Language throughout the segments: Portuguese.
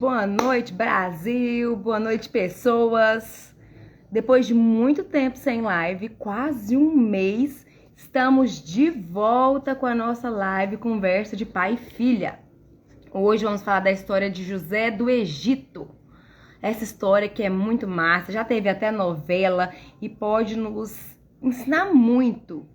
boa noite Brasil, boa noite pessoas. Depois de muito tempo sem live, quase um mês, estamos de volta com a nossa live Conversa de Pai e Filha. Hoje vamos falar da história de José do Egito. Essa história que é muito massa, já teve até novela e pode nos ensinar muito.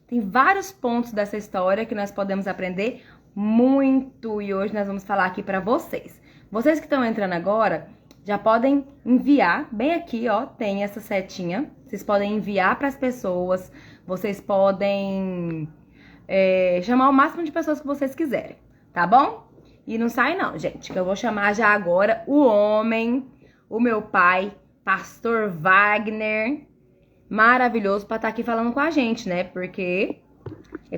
Tem vários pontos dessa história que nós podemos aprender muito e hoje nós vamos falar aqui para vocês. Vocês que estão entrando agora já podem enviar, bem aqui ó, tem essa setinha. Vocês podem enviar para as pessoas, vocês podem chamar o máximo de pessoas que vocês quiserem, tá bom? E não sai não, gente, que eu vou chamar já agora o homem, o meu pai, Pastor Wagner, maravilhoso para estar aqui falando com a gente, né? Porque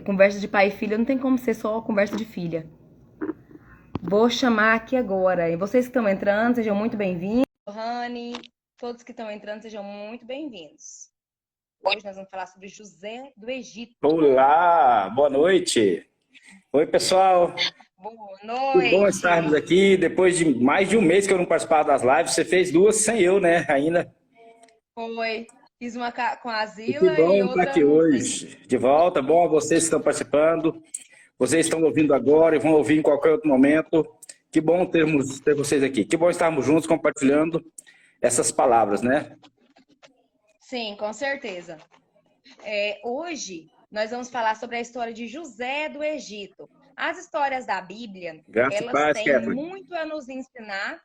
conversa de pai e filha, não tem como ser só conversa de filha. Vou chamar aqui agora. E vocês que estão entrando, sejam muito bem-vindos. Rani, todos que estão entrando, sejam muito bem-vindos. Hoje nós vamos falar sobre José do Egito. Olá, boa noite. Oi, pessoal. Boa noite. Que bom estarmos aqui. Depois de mais de um mês que eu não participava das lives, você fez duas sem eu, né? Ainda. Foi. Fiz uma com a Zila que bom e outra... estar aqui hoje. De volta. Bom a vocês que estão participando. Vocês estão ouvindo agora e vão ouvir em qualquer outro momento. Que bom ter vocês aqui. Que bom estarmos juntos compartilhando essas palavras, né? Sim, com certeza. Hoje nós vamos falar sobre a história de José do Egito. As histórias da Bíblia, elas têm muito a nos ensinar.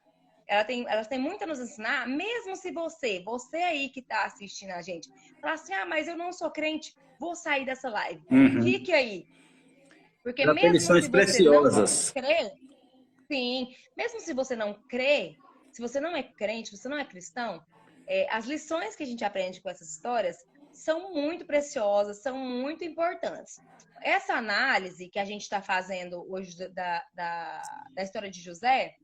Elas têm muito a nos ensinar, mesmo se você aí que está assistindo a gente, falar assim, mas eu não sou crente, vou sair dessa live. Fique aí. Porque mesmo se você preciosas. não crê, sim, mesmo se você não crê, se você não é crente, se você não é cristão, as lições que a gente aprende com essas histórias são muito preciosas, são muito importantes. Essa análise que a gente está fazendo hoje da história de José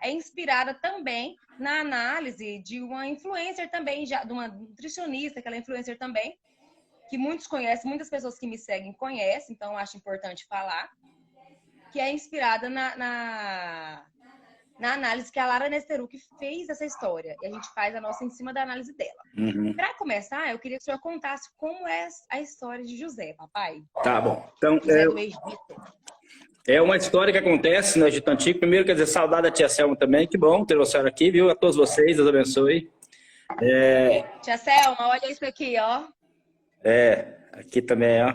é inspirada também na análise de uma influencer também, de uma nutricionista, que ela é influencer também, que muitos conhecem, muitas pessoas que me seguem conhecem, então eu acho importante falar, que é inspirada na análise que a Lara Nesteruk fez dessa história. E a gente faz a nossa em cima da análise dela. Para começar, eu queria que o senhor contasse como é a história de José, papai. Tá bom. Então, José do Egito. É uma história que acontece no Egito Antigo. Primeiro, quer dizer, saudade da tia Selma também. Que bom ter você aqui, viu? A todos vocês, Deus abençoe. Tia Selma, olha isso aqui, ó. Aqui também, ó.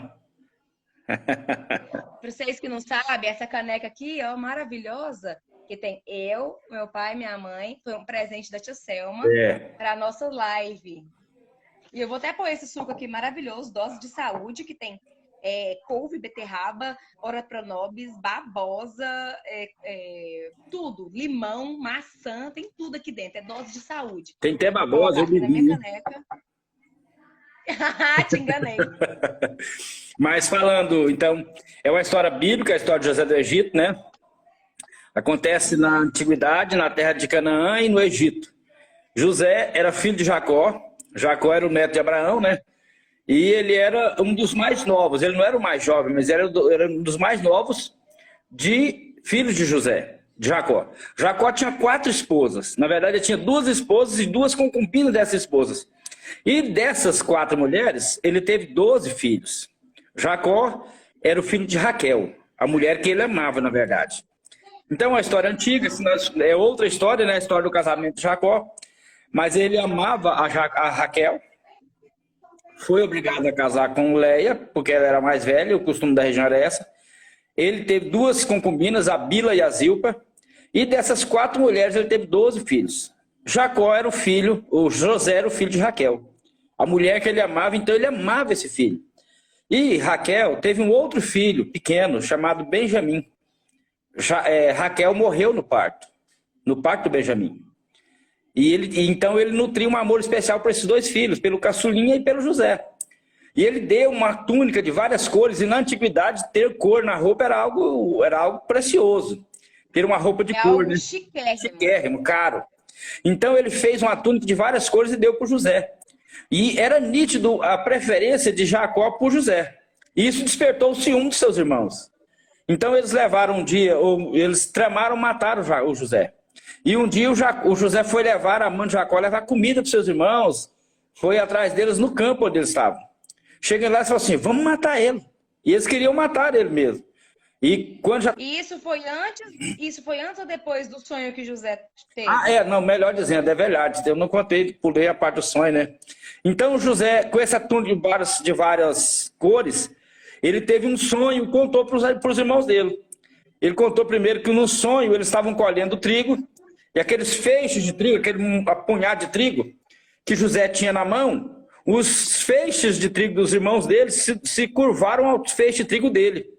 Para vocês que não sabem, essa caneca aqui, ó, maravilhosa, que tem eu, meu pai e minha mãe. Foi um presente da tia Selma para a nossa live. E eu vou até pôr esse suco aqui maravilhoso, dose de saúde, que tem couve, beterraba, ora pronobis, babosa, tudo. Limão, maçã, tem tudo aqui dentro. É dose de saúde. Tem até babosa, eu bebi. Minha caneca. Te enganei. Mas falando, então, é uma história bíblica, a história de José do Egito, né? Acontece na antiguidade, na terra de Canaã e no Egito. José era filho de Jacó. Jacó era o neto de Abraão, né? E ele era um dos mais novos. Ele não era o mais jovem, mas era um dos mais novos de filhos de José, de Jacó. Jacó tinha 4 esposas. Na verdade, ele tinha 2 esposas e 2 concubinas dessas esposas. E dessas 4 mulheres, ele teve 12 filhos. Jacó era o filho de Raquel, a mulher que ele amava, na verdade. Então, é uma história antiga, é outra história, né? A história do casamento de Jacó. Mas ele amava a Raquel. Foi obrigado a casar com Leia, porque ela era mais velha, o costume da região era essa. Ele teve 2 concubinas, a Bila e a Zilpa. E dessas 4 mulheres, ele teve 12 filhos. Jacó era o José era o filho de Raquel. A mulher que ele amava, então ele amava esse filho. E Raquel teve um outro filho pequeno, chamado Benjamim. Raquel morreu no parto do Benjamim. Então ele nutria um amor especial para esses 2 filhos, pelo caçulinha e pelo José. E ele deu uma túnica de várias cores, e na antiguidade ter cor na roupa era algo precioso. Ter uma roupa de cor, né? Chiquérrimo, caro. Então ele fez uma túnica de várias cores e deu para o José. E era nítido a preferência de Jacó por José. E isso despertou o ciúme de seus irmãos. Então eles levaram um dia, eles tramaram matar o José. E um dia o José foi levar, a mãe de Jacó, levar comida para seus irmãos, foi atrás deles no campo onde eles estavam. Chegando lá e falou assim, vamos matar ele. E eles queriam matar ele mesmo. E quando já... E isso foi antes ou depois do sonho que José teve? Não, melhor dizendo, é verdade. Eu não contei, pulei a parte do sonho, né? Então José, com essa túnica de várias cores, ele teve um sonho e contou para os irmãos dele. Ele contou primeiro que no sonho eles estavam colhendo trigo, e aqueles feixes de trigo, aquele punhado de trigo que José tinha na mão, os feixes de trigo dos irmãos dele se curvaram aos feixes de trigo dele.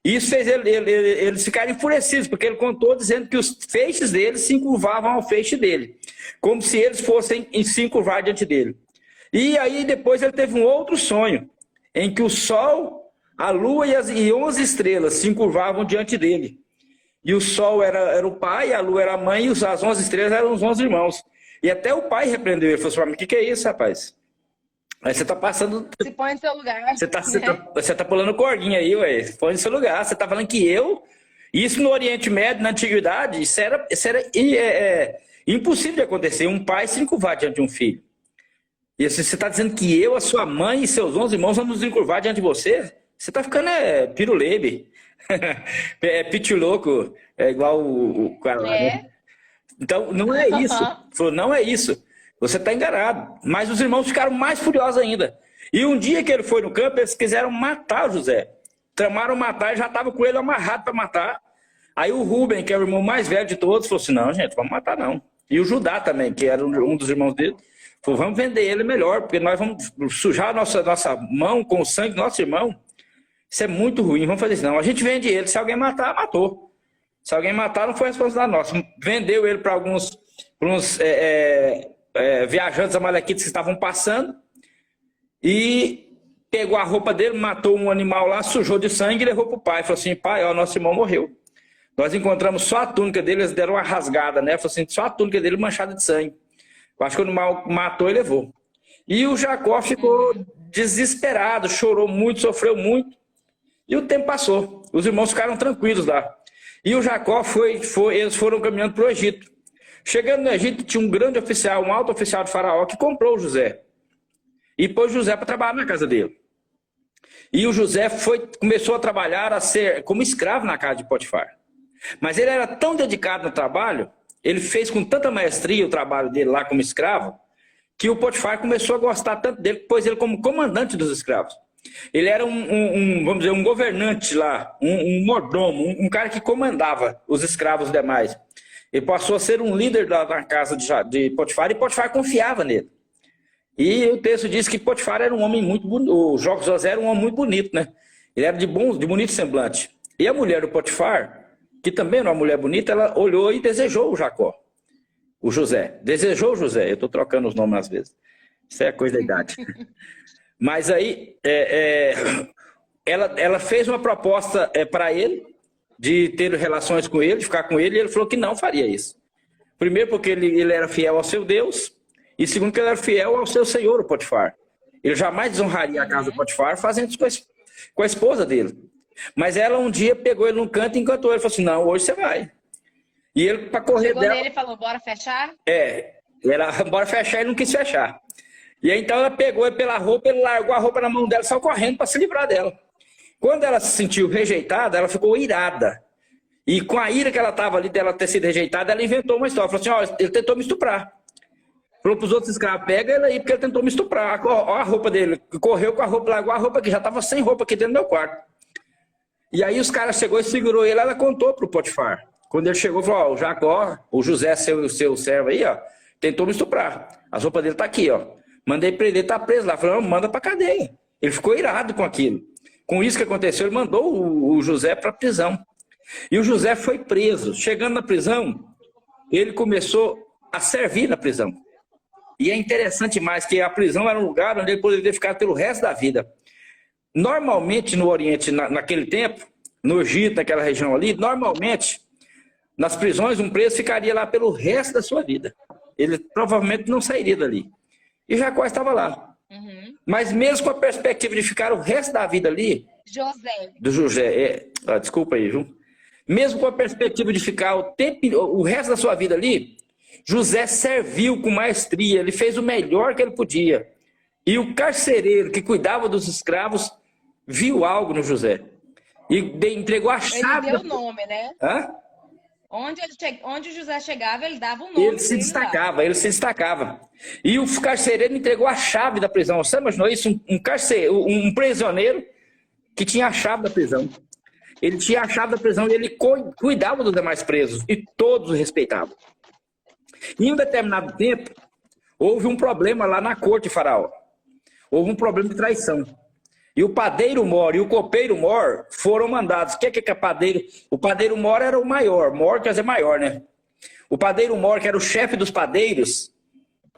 E isso fez eles ficarem enfurecidos, porque ele contou dizendo que os feixes dele se curvavam ao feixe dele, como se eles fossem se curvar diante dele. E aí depois ele teve um outro sonho, em que o sol, a lua e 11 estrelas se encurvavam diante dele. E o sol era o pai, a lua era a mãe, e as 11 estrelas eram os 11 irmãos. E até o pai repreendeu ele, falou assim, o que é isso, rapaz? Aí você tá passando... Se põe no seu lugar. Você tá pulando corguinha aí, ué. Põe no seu lugar. Você tá falando que eu... Isso no Oriente Médio, na Antiguidade, isso era impossível de acontecer. Um pai se encurvar diante de um filho. E você está dizendo que eu, a sua mãe e seus 11 irmãos vamos nos encurvar diante de você? Você está ficando pirulebe. Pituloco. É igual o cara lá, né? Então, não é isso. Falou, não é isso. Você está enganado. Mas os irmãos ficaram mais furiosos ainda. E um dia que ele foi no campo, eles quiseram matar o José. Tramaram matar, e já estava com ele amarrado para matar. Aí o Rubem, que é o irmão mais velho de todos, falou assim, não, gente, vamos matar não. E o Judá também, que era um dos irmãos dele, falou, vamos vender ele melhor, porque nós vamos sujar a nossa mão com o sangue do nosso irmão. Isso é muito ruim, vamos fazer isso não. A gente vende ele, se alguém matar, matou. Se alguém matar, não foi responsabilidade nossa. Vendeu ele para uns viajantes amalequitas que estavam passando e pegou a roupa dele, matou um animal lá, sujou de sangue e levou para o pai. Falou assim, pai, ó, nosso irmão morreu. Nós encontramos só a túnica dele, eles deram uma rasgada, né? Falou assim, só a túnica dele manchada de sangue. Eu acho que o animal matou e levou. E o Jacó ficou desesperado, chorou muito, sofreu muito. E o tempo passou. Os irmãos ficaram tranquilos lá. E o Jacó eles foram caminhando para o Egito. Chegando no Egito, tinha um grande oficial, um alto oficial de Faraó, que comprou o José. E pôs José para trabalhar na casa dele. E o José começou a trabalhar, a ser como escravo na casa de Potifar. Mas ele era tão dedicado no trabalho, ele fez com tanta maestria o trabalho dele lá como escravo, que o Potifar começou a gostar tanto dele, pôs ele como comandante dos escravos. Ele era vamos dizer, um governante lá, um mordomo, um cara que comandava os escravos demais. Ele passou a ser um líder lá na casa de Potifar, e Potifar confiava nele. E o texto diz que Potifar era um homem muito bonito, o José era um homem muito bonito, né? Ele era de bonito semblante. E a mulher do Potifar, que também era uma mulher bonita, ela olhou e desejou o Jacó, o José. Desejou o José, eu estou trocando os nomes às vezes. Isso é coisa da idade. Mas aí, ela fez uma proposta para ele, de ter relações com ele, de ficar com ele, e ele falou que não faria isso. Primeiro porque ele era fiel ao seu Deus, e segundo que ele era fiel ao seu senhor, o Potifar. Ele jamais desonraria a casa do Potifar fazendo isso com a esposa dele. Mas ela um dia pegou ele num canto e encantou ele. Falou assim, não, hoje você vai. E ele, para correr Chegou dela... nele e falou, bora fechar? Bora fechar, ele não quis fechar. E aí então ela pegou ele pela roupa, ele largou a roupa na mão dela, saiu correndo para se livrar dela. Quando ela se sentiu rejeitada, ela ficou irada. E com a ira que ela estava ali dela ter sido rejeitada, ela inventou uma história. Falou assim, ó, ele tentou me estuprar. Falou para os outros escravos, pega ele aí, porque ele tentou me estuprar. Ó a roupa dele. Correu com a roupa, largou a roupa aqui, já estava sem roupa aqui dentro do meu quarto. E aí os caras chegou e segurou ele, ela contou para o Potifar. Quando ele chegou, falou, ó, o Jacó, o José, seu servo aí, ó, tentou me estuprar. As roupas dele tá aqui, ó. Mandei prender, tá preso lá. Falou, manda pra cadeia. Ele ficou irado com aquilo. Com isso que aconteceu, ele mandou o José para a prisão. E o José foi preso. Chegando na prisão, ele começou a servir na prisão. E é interessante mais que a prisão era um lugar onde ele poderia ficar pelo resto da vida. Normalmente no Oriente, naquele tempo, no Egito, naquela região ali, normalmente, nas prisões, um preso ficaria lá pelo resto da sua vida. Ele provavelmente não sairia dali. E Jacó estava lá. Mas mesmo com a perspectiva de ficar o resto da vida ali... José. Do José. Desculpa aí, viu? Mesmo com a perspectiva de ficar o resto da sua vida ali, José serviu com maestria, ele fez o melhor que ele podia. E o carcereiro que cuidava dos escravos viu algo no José. E entregou a chave. Ele deu o nome, né? Hã? Onde José chegava, ele dava o nome. Ele se destacava, ele se destacava. E o carcereiro entregou a chave da prisão. Você imaginou isso? Um prisioneiro que tinha a chave da prisão. Ele tinha a chave da prisão e ele cuidava dos demais presos. E todos o respeitavam. Em um determinado tempo, houve um problema lá na corte de Faraó. Houve um problema de traição. E o padeiro Mor e o copeiro Mor foram mandados. O que é padeiro? O padeiro Mor era o maior. Mor quer dizer maior, né? O padeiro Mor, que era o chefe dos padeiros,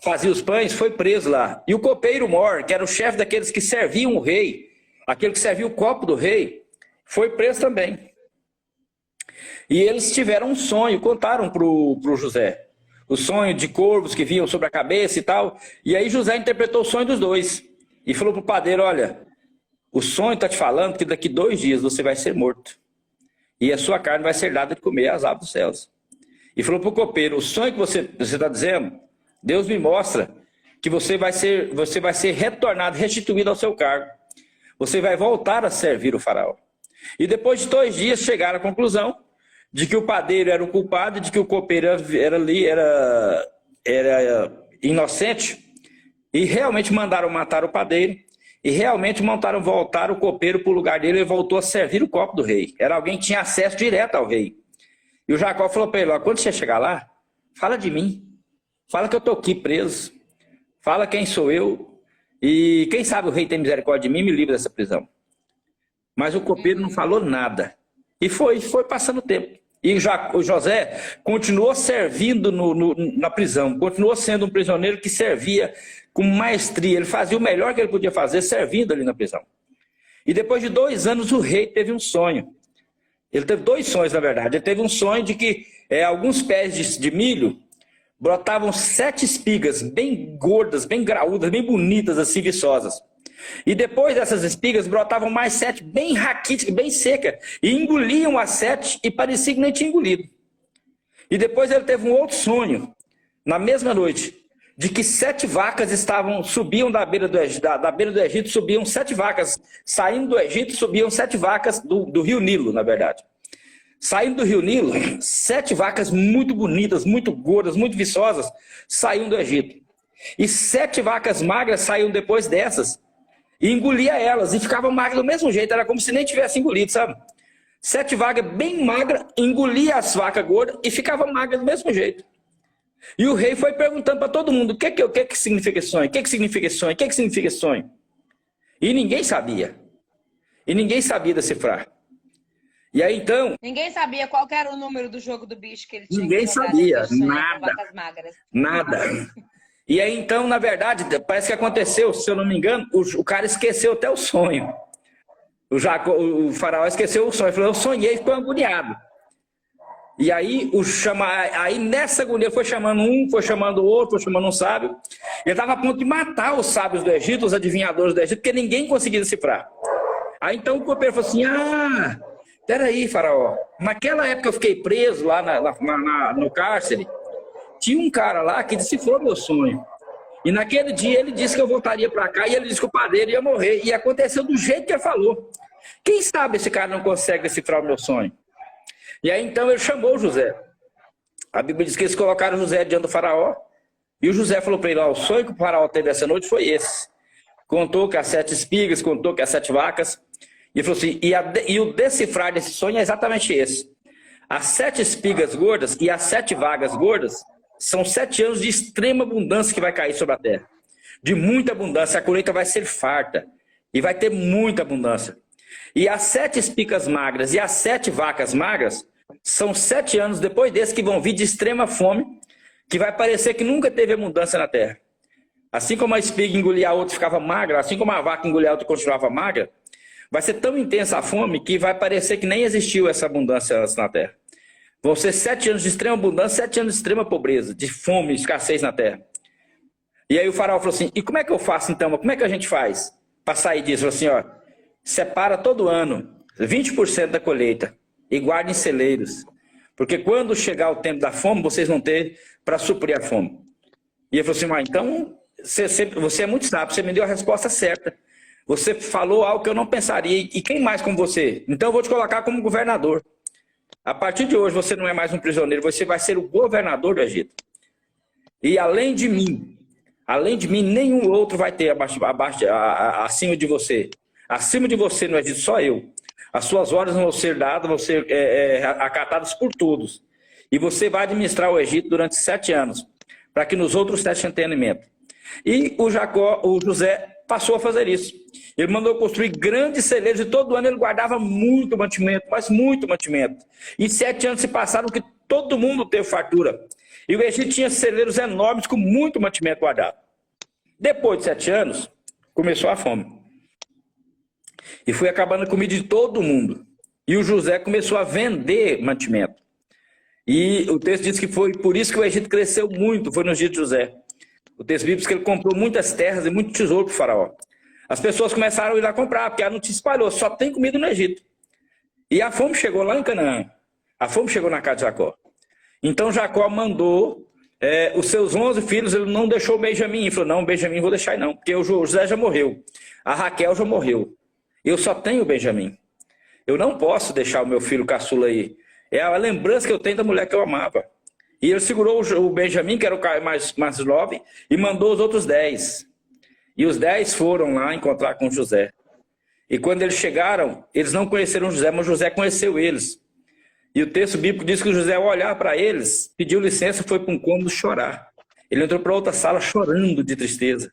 fazia os pães, foi preso lá. E o copeiro Mor, que era o chefe daqueles que serviam o rei, aquele que servia o copo do rei, foi preso também. E eles tiveram um sonho, contaram pro José. O sonho de corvos que vinham sobre a cabeça e tal. E aí José interpretou o sonho dos dois. E falou pro padeiro, olha, o sonho está te falando que daqui 2 dias você vai ser morto. E a sua carne vai ser dada de comer às aves dos céus. E falou pro copeiro, o sonho que você está dizendo, Deus me mostra que você vai ser retornado, restituído ao seu cargo. Você vai voltar a servir o faraó. E depois de 2 dias chegaram à conclusão de que o padeiro era o culpado, de que o copeiro era inocente, e realmente mandaram matar o padeiro, e realmente mandaram voltar o copeiro para o lugar dele, e voltou a servir o copo do rei. Era alguém que tinha acesso direto ao rei. E o Jacó falou para ele, ó, quando você chegar lá, fala de mim, fala que eu estou aqui preso, fala quem sou eu, e quem sabe o rei tem misericórdia de mim e me livra dessa prisão. Mas o copeiro não falou nada. E foi passando o tempo. E o José continuou servindo na prisão, continuou sendo um prisioneiro que servia com maestria. Ele fazia o melhor que ele podia fazer, servindo ali na prisão. E depois de 2 anos, o rei teve um sonho. Ele teve 2 sonhos, na verdade. Ele teve um sonho de que alguns pés de milho brotavam 7 espigas bem gordas, bem graúdas, bem bonitas, assim, viçosas. E depois dessas espigas brotavam mais 7 bem raquíticas, bem secas, e engoliam as 7 e parecia que nem tinha engolido. E depois ele teve um outro sonho, na mesma noite, de que 7 vacas subiam da beira do Egito, subiam 7 vacas, saindo do Egito, subiam 7 vacas do rio Nilo, na verdade. Saindo do rio Nilo, 7 vacas muito bonitas, muito gordas, muito viçosas, saíam do Egito. E 7 vacas magras saíam depois dessas, e engolia elas, e ficava magra do mesmo jeito, era como se nem tivesse engolido, sabe? 7 vacas bem magras, engolia as vacas gordas e ficava magra do mesmo jeito. E o rei foi perguntando para todo mundo, o que significa esse sonho? O que significa esse sonho? O que significa esse sonho? E ninguém sabia. E ninguém sabia decifrar. E aí então... Ninguém sabia qual que era o número do jogo do bicho que ele tinha. Ninguém sabia, nada. Nada. E aí, então, na verdade, parece que aconteceu, se eu não me engano, o cara esqueceu até o sonho. O faraó esqueceu o sonho. Ele falou, eu sonhei e ficou agoniado. E aí, aí nessa agonia, foi chamando um, foi chamando o outro, foi chamando um sábio. Ele estava a ponto de matar os sábios do Egito, os adivinhadores do Egito, porque ninguém conseguia decifrar. Aí, então, o copeiro falou assim, peraí, faraó, naquela época eu fiquei preso lá no cárcere, tinha um cara lá que decifrou meu sonho. E naquele dia ele disse que eu voltaria para cá e ele disse que o padeiro ia morrer. E aconteceu do jeito que ele falou. Quem sabe esse cara não consegue decifrar o meu sonho? E aí então ele chamou o José. A Bíblia diz que eles colocaram José diante do faraó. E o José falou para ele, o sonho que o faraó teve essa noite foi esse. Contou que as 7 espigas, contou que as 7 vacas. E ele falou assim, e o decifrar desse sonho é exatamente esse. As 7 espigas gordas e as 7 vagas gordas são 7 anos de extrema abundância que vai cair sobre a terra. De muita abundância, a colheita vai ser farta. E vai ter muita abundância. E as 7 espigas magras e as 7 vacas magras são 7 anos depois desse que vão vir de extrema fome, que vai parecer que nunca teve abundância na terra. Assim como a espiga engolia a outra e ficava magra, assim como a vaca engolia a outra e continuava magra, vai ser tão intensa a fome que vai parecer que nem existiu essa abundância antes na terra. Vão ser 7 anos de extrema abundância, 7 anos de extrema pobreza, de fome, de escassez na terra. E aí o faraó falou assim, e como é que eu faço então? Como é que a gente faz para sair disso? Ele falou assim, separa todo ano 20% da colheita e guardem em celeiros. Porque quando chegar o tempo da fome, vocês vão ter para suprir a fome. E ele falou assim, então você é muito sábio, você me deu a resposta certa. Você falou algo que eu não pensaria. E quem mais como você? Então eu vou te colocar como governador. A partir de hoje você não é mais um prisioneiro, você vai ser o governador do Egito. E além de mim, nenhum outro vai ter acima de você. Acima de você no Egito, só eu. As suas ordens vão ser dadas, vão ser acatadas por todos. E você vai administrar o Egito durante 7 anos, para que nos outros 7 tenham alimento. E o José passou a fazer isso. Ele mandou construir grandes celeiros e todo ano ele guardava muito mantimento, mas muito mantimento. E 7 anos se passaram que todo mundo teve fartura. E o Egito tinha celeiros enormes com muito mantimento guardado. Depois de 7 anos, começou a fome. E foi acabando a comida de todo mundo. E o José começou a vender mantimento. E o texto diz que foi por isso que o Egito cresceu muito, foi nos dias de José. O texto bíblico diz que ele comprou muitas terras e muito tesouro para o faraó. As pessoas começaram a ir lá comprar, porque a notícia espalhou, só tem comida no Egito. E a fome chegou lá em Canaã. A fome chegou na casa de Jacó. Então Jacó mandou os seus 11 filhos, ele não deixou o Benjamim. Ele falou, não, Benjamim vou deixar não, porque o José já morreu. A Raquel já morreu. Eu só tenho o Benjamim. Eu não posso deixar o meu filho caçula aí. É a lembrança que eu tenho da mulher que eu amava. E ele segurou o Benjamim, que era o mais jovem, e mandou os outros 10. E os 10 foram lá encontrar com José. E quando eles chegaram, eles não conheceram José, mas José conheceu eles. E o texto bíblico diz que José, ao olhar para eles, pediu licença, foi para um cômodo chorar. Ele entrou para outra sala chorando de tristeza,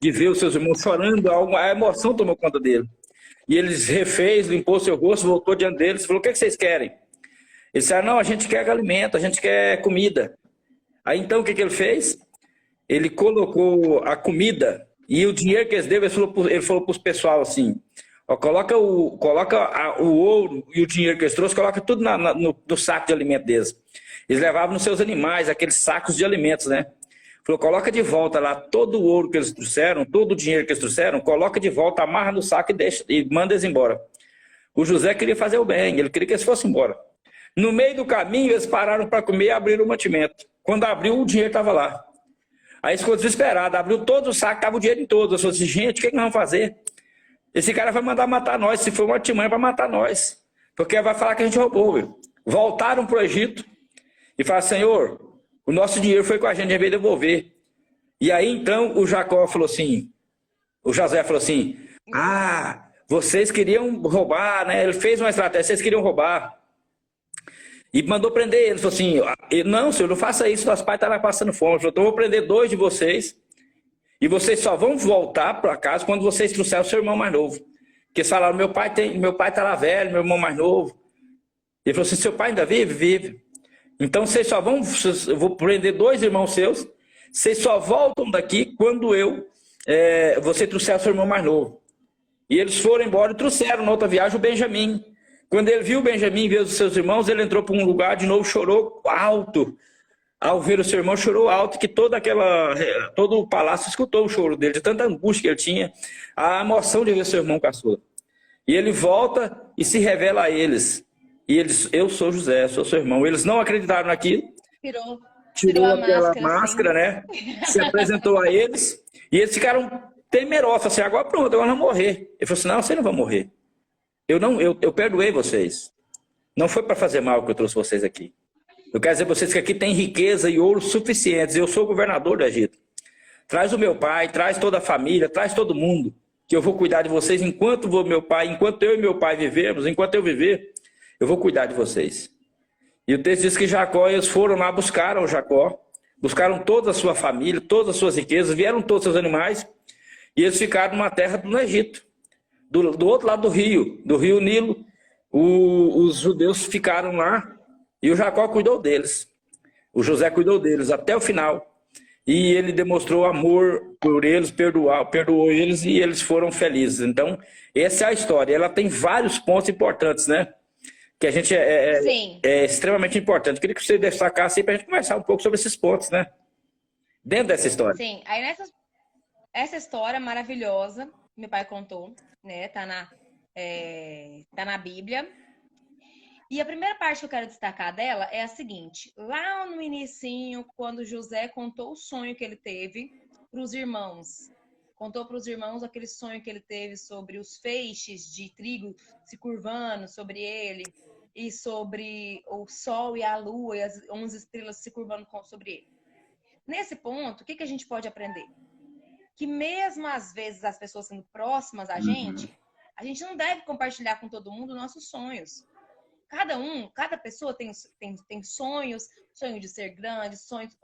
de ver os seus irmãos chorando, a emoção tomou conta dele. E ele refez, limpou seu rosto, voltou diante deles e falou, o que vocês querem? Eles disseram, não, a gente quer alimento, a gente quer comida. Aí então o que ele fez? Ele colocou a comida e o dinheiro que eles deu, ele falou para os pessoal assim, ó, coloca o ouro e o dinheiro que eles trouxeram, coloca tudo no saco de alimento deles. Eles levavam nos seus animais, aqueles sacos de alimentos, né? Falou, coloca de volta lá todo o ouro que eles trouxeram, todo o dinheiro que eles trouxeram, coloca de volta, amarra no saco e manda eles embora. O José queria fazer o bem, ele queria que eles fossem embora. No meio do caminho, eles pararam para comer e abriram o mantimento. Quando abriu, o dinheiro estava lá. Aí eles ficou desesperado, abriu todo o saco, estava o dinheiro em todo. Eu falei assim, gente, o que nós vamos fazer? Esse cara vai mandar matar nós, se for uma artimanha, vai matar nós. Porque vai falar que a gente roubou. Viu? Voltaram para o Egito e falaram, Senhor, o nosso dinheiro foi com a gente, a gente veio devolver. E aí então o Jacó falou assim, o José falou assim, vocês queriam roubar, né? Ele fez uma estratégia, vocês queriam roubar. E mandou prender ele. Ele falou assim, não, senhor, não faça isso, nosso pai está lá passando fome. Ele falou, então eu vou prender 2 de vocês e vocês só vão voltar para casa quando vocês trouxerem o seu irmão mais novo. Porque eles falaram, meu pai está lá velho, meu irmão mais novo. Ele falou assim, seu pai ainda vive? Vive. Então vocês só vão, eu vou prender 2 irmãos seus, vocês só voltam daqui quando você trouxer o seu irmão mais novo. E eles foram embora e trouxeram na outra viagem o Benjamim. Quando ele viu o Benjamim, viu os seus irmãos, ele entrou para um lugar de novo, chorou alto. Ao ver o seu irmão, chorou alto, que todo o palácio escutou o choro dele, de tanta angústia que ele tinha, a emoção de ver seu irmão caçula. E ele volta e se revela a eles. E eles, eu sou José, sou seu irmão. Eles não acreditaram naquilo. Tirou aquela máscara, né? Se apresentou a eles. E eles ficaram temerosos. Assim, agora pronto, agora vão morrer. Ele falou assim, não, vocês não vão morrer. Eu perdoei vocês. Não foi para fazer mal que eu trouxe vocês aqui. Eu quero dizer para vocês que aqui tem riqueza e ouro suficientes. Eu sou o governador do Egito. Traz o meu pai, traz toda a família, traz todo mundo. Que eu vou cuidar de vocês enquanto eu e meu pai vivemos, enquanto eu viver, eu vou cuidar de vocês. E o texto diz que eles foram lá, buscaram Jacó, buscaram toda a sua família, todas as suas riquezas, vieram todos os seus animais, e eles ficaram numa terra no Egito. Do outro lado do rio Nilo, os judeus ficaram lá e o Jacó cuidou deles. O José cuidou deles até o final. E ele demonstrou amor por eles, perdoou eles e eles foram felizes. Então, essa é a história. Ela tem vários pontos importantes, né? Que a gente é extremamente importante. Eu queria que você destacasse aí para a gente conversar um pouco sobre esses pontos, né? Dentro dessa história. Sim, aí essa história maravilhosa, meu pai contou, né? Tá na Bíblia. E a primeira parte que eu quero destacar dela é a seguinte: lá no inicinho, quando José contou o sonho que ele teve para os irmãos, contou para os irmãos aquele sonho que ele teve sobre os feixes de trigo se curvando sobre ele e sobre o sol e a lua e as 11 estrelas se curvando sobre ele. Nesse ponto, o que a gente pode aprender? Que mesmo às vezes as pessoas sendo próximas a gente não deve compartilhar com todo mundo nossos sonhos. Cada pessoa tem sonhos, sonho de ser grande, sonhos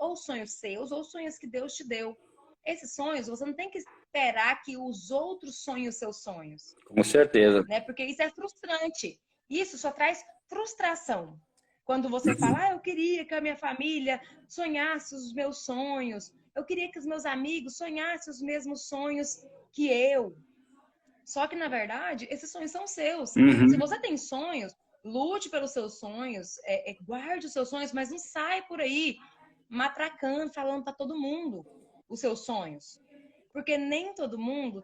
seus, ou sonhos que Deus te deu. Esses sonhos, você não tem que esperar que os outros sonhem os seus sonhos. Com certeza. Né? Porque isso é frustrante. Isso só traz frustração. Quando você fala, eu queria que a minha família sonhasse os meus sonhos, eu queria que os meus amigos sonhassem os mesmos sonhos que eu. Só que, na verdade, esses sonhos são seus. Se você tem sonhos, lute pelos seus sonhos, guarde os seus sonhos, mas não sai por aí matracando, falando para todo mundo os seus sonhos. Porque nem todo mundo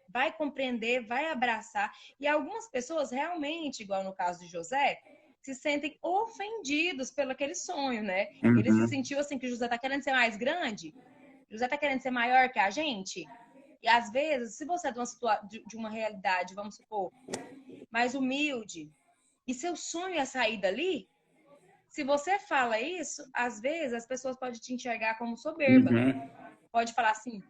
vai compreender, vai abraçar. E algumas pessoas realmente, igual no caso de José, se sentem ofendidos pelo aquele sonho, né? Ele se sentiu assim que José está querendo ser mais grande, José está querendo ser maior que a gente. E às vezes, se você é de uma realidade, vamos supor, mais humilde, e seu sonho é sair dali, se você fala isso, às vezes as pessoas podem te enxergar como soberba. Pode falar assim,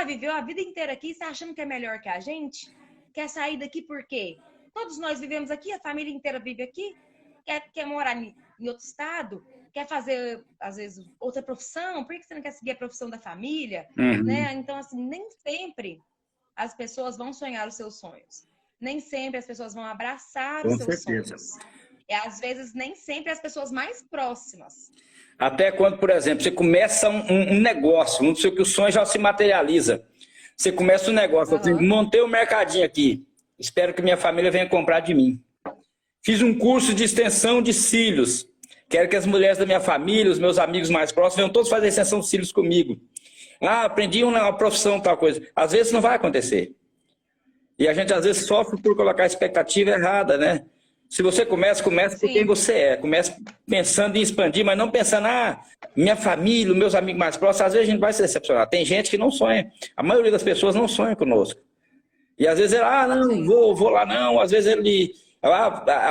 viveu a vida inteira aqui, você achando que é melhor que a gente? Quer sair daqui por quê? Todos nós vivemos aqui, a família inteira vive aqui, quer morar em outro estado, quer fazer, às vezes, outra profissão, por que você não quer seguir a profissão da família? Né? Então, assim, nem sempre as pessoas vão sonhar os seus sonhos. Nem sempre as pessoas vão abraçar os seus sonhos. Às vezes, nem sempre as pessoas mais próximas. Até quando, por exemplo, você começa um negócio, não sei que o sonho já se materializa. Você começa um negócio, assim, montei um mercadinho aqui, espero que minha família venha comprar de mim. Fiz um curso de extensão de cílios, quero que as mulheres da minha família, os meus amigos mais próximos, venham todos fazer extensão de cílios comigo. Aprendi uma profissão, tal coisa. Às vezes não vai acontecer. E a gente às vezes sofre por colocar a expectativa errada, né? Se você começa por quem você é. Começa pensando em expandir, mas não pensando, minha família, meus amigos mais próximos, às vezes a gente vai se decepcionar. Tem gente que não sonha. A maioria das pessoas não sonha conosco. E às vezes ele, não, vou lá não. Às vezes ele,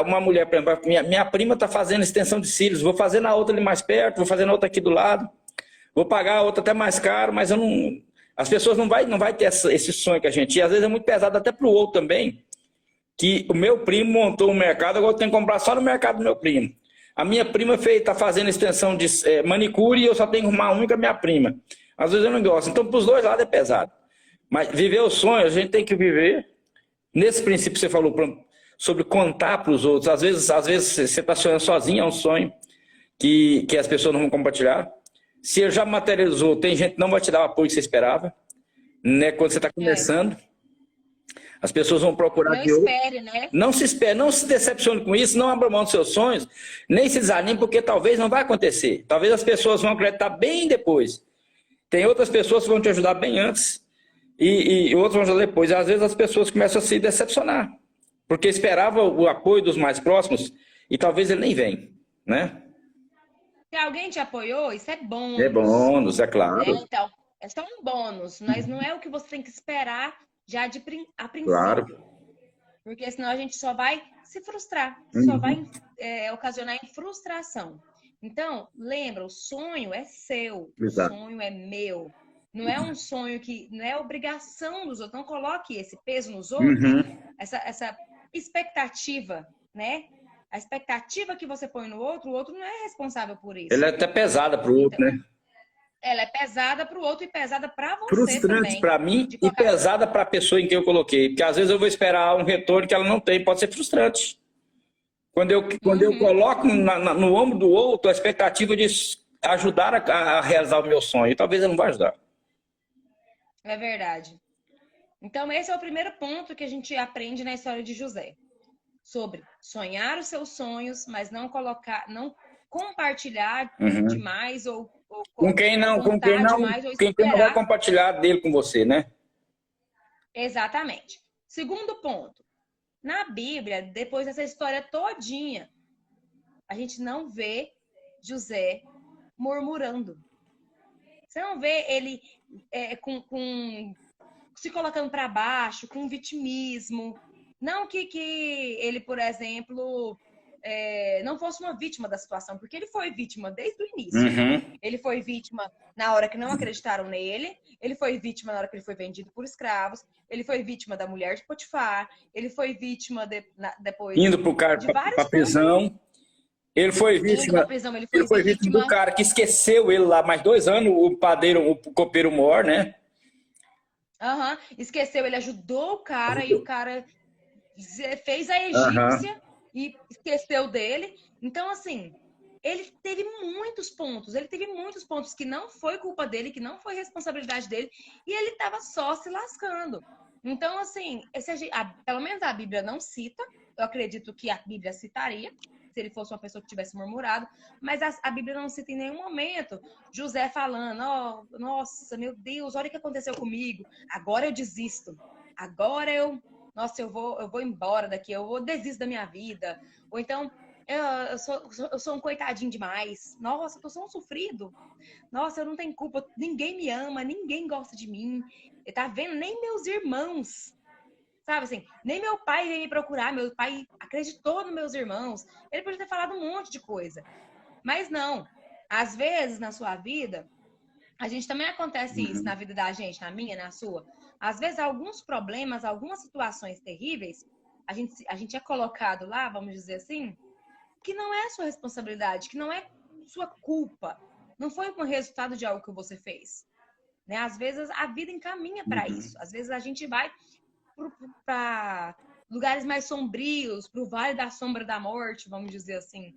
uma mulher, por exemplo, minha prima está fazendo extensão de cílios, vou fazer na outra ali mais perto, vou fazer na outra aqui do lado. Vou pagar a outra até mais caro, mas eu não... As pessoas não vai ter esse sonho que a gente... E às vezes é muito pesado até para o outro também, que o meu primo montou um mercado, agora eu tenho que comprar só no mercado do meu primo. A minha prima está fazendo extensão de manicure e eu só tenho que arrumar uma com a minha prima. Às vezes eu não gosto. Então, para os dois lados é pesado. Mas viver o sonho, a gente tem que viver. Nesse princípio que você falou sobre contar para os outros. Às vezes você está sonhando sozinho, é um sonho que as pessoas não vão compartilhar. Se ele já materializou, tem gente que não vai te dar o apoio que você esperava, né? Quando você está começando. As pessoas vão procurar... Não espere, né? Não se espere, não se decepcione com isso, não abra mão dos seus sonhos, nem se desanime, porque talvez não vai acontecer. Talvez as pessoas vão acreditar bem depois. Tem outras pessoas que vão te ajudar bem antes e outras vão ajudar depois. Às vezes as pessoas começam a se decepcionar, porque esperavam o apoio dos mais próximos e talvez ele nem venha, né? Se alguém te apoiou, isso é bônus. É bônus, é claro. Então, é só um bônus, mas não é o que você tem que esperar já a princípio. Claro. Porque senão a gente só vai se frustrar, só vai ocasionar em frustração. Então, lembra, o sonho é seu, Exato. O sonho é meu. Não é um sonho que... Não é obrigação dos outros. Não coloque esse peso nos outros, essa expectativa, né? A expectativa que você põe no outro, o outro não é responsável por isso. Ela é até pesada para o outro, né? Ela é pesada para o outro e pesada para você. Frustrante para mim e pesada para a pessoa em que eu coloquei. Porque às vezes eu vou esperar um retorno que ela não tem. Pode ser frustrante. Quando eu coloco no ombro do outro a expectativa de ajudar a realizar o meu sonho, talvez ele não vai ajudar. É verdade. Então esse é o primeiro ponto que a gente aprende na história de José. Sobre sonhar os seus sonhos, mas não compartilhar demais ou com quem não vai compartilhar dele com você, né? Exatamente. Segundo ponto. Na Bíblia, depois dessa história todinha, a gente não vê José murmurando. Você não vê ele se colocando para baixo, com vitimismo. Não que ele, por exemplo, não fosse uma vítima da situação, porque ele foi vítima desde o início. Uhum. Ele foi vítima na hora que não acreditaram nele, ele foi vítima na hora que ele foi vendido por escravos, ele foi vítima da mulher de Potifar, ele foi vítima depois Indo pro cara pra prisão. Ele foi vítima, ele foi vítima do cara que esqueceu ele lá mais 2 anos, o padeiro, o copeiro mor, né? Uhum. Esqueceu, ele ajudou o cara e o cara fez a egípcia e esqueceu dele. Então, assim, ele teve muitos pontos que não foi culpa dele, que não foi responsabilidade dele, e ele estava só se lascando. Então, assim, pelo menos a Bíblia não cita, eu acredito que a Bíblia citaria, se ele fosse uma pessoa que tivesse murmurado, mas a Bíblia não cita em nenhum momento José falando, oh, nossa, meu Deus, olha o que aconteceu comigo, agora eu desisto, agora eu vou embora daqui, desisto da minha vida, ou então, eu sou um coitadinho demais, nossa, eu tô só um sofrido, nossa, eu não tenho culpa, ninguém me ama, ninguém gosta de mim, tá vendo? Nem meus irmãos, sabe assim, nem meu pai veio me procurar, meu pai acreditou nos meus irmãos. Ele podia ter falado um monte de coisa. Mas não. Às vezes, na sua vida, a gente também acontece isso na vida da gente, na minha, na sua. Às vezes, alguns problemas, algumas situações terríveis, a gente é colocado lá, vamos dizer assim, que não é sua responsabilidade, que não é sua culpa. Não foi um resultado de algo que você fez. Né? Às vezes, a vida encaminha para isso. Às vezes, a gente vai para lugares mais sombrios, para o vale da sombra da morte, vamos dizer assim.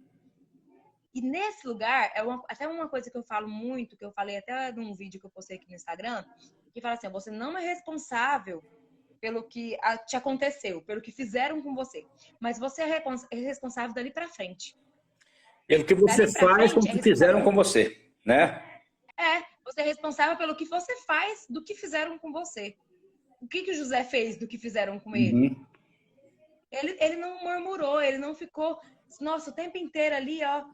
E nesse lugar, até uma coisa que eu falo muito, que eu falei até num vídeo que eu postei aqui no Instagram, que fala assim, você não é responsável pelo que te aconteceu, pelo que fizeram com você, mas você é responsável dali para frente. Pelo que você faz com o que fizeram com você, né? Você é responsável pelo que você faz do que fizeram com você. O que José fez do que fizeram com ele? Ele não murmurou, ele não ficou, nossa, o tempo inteiro ali, ó.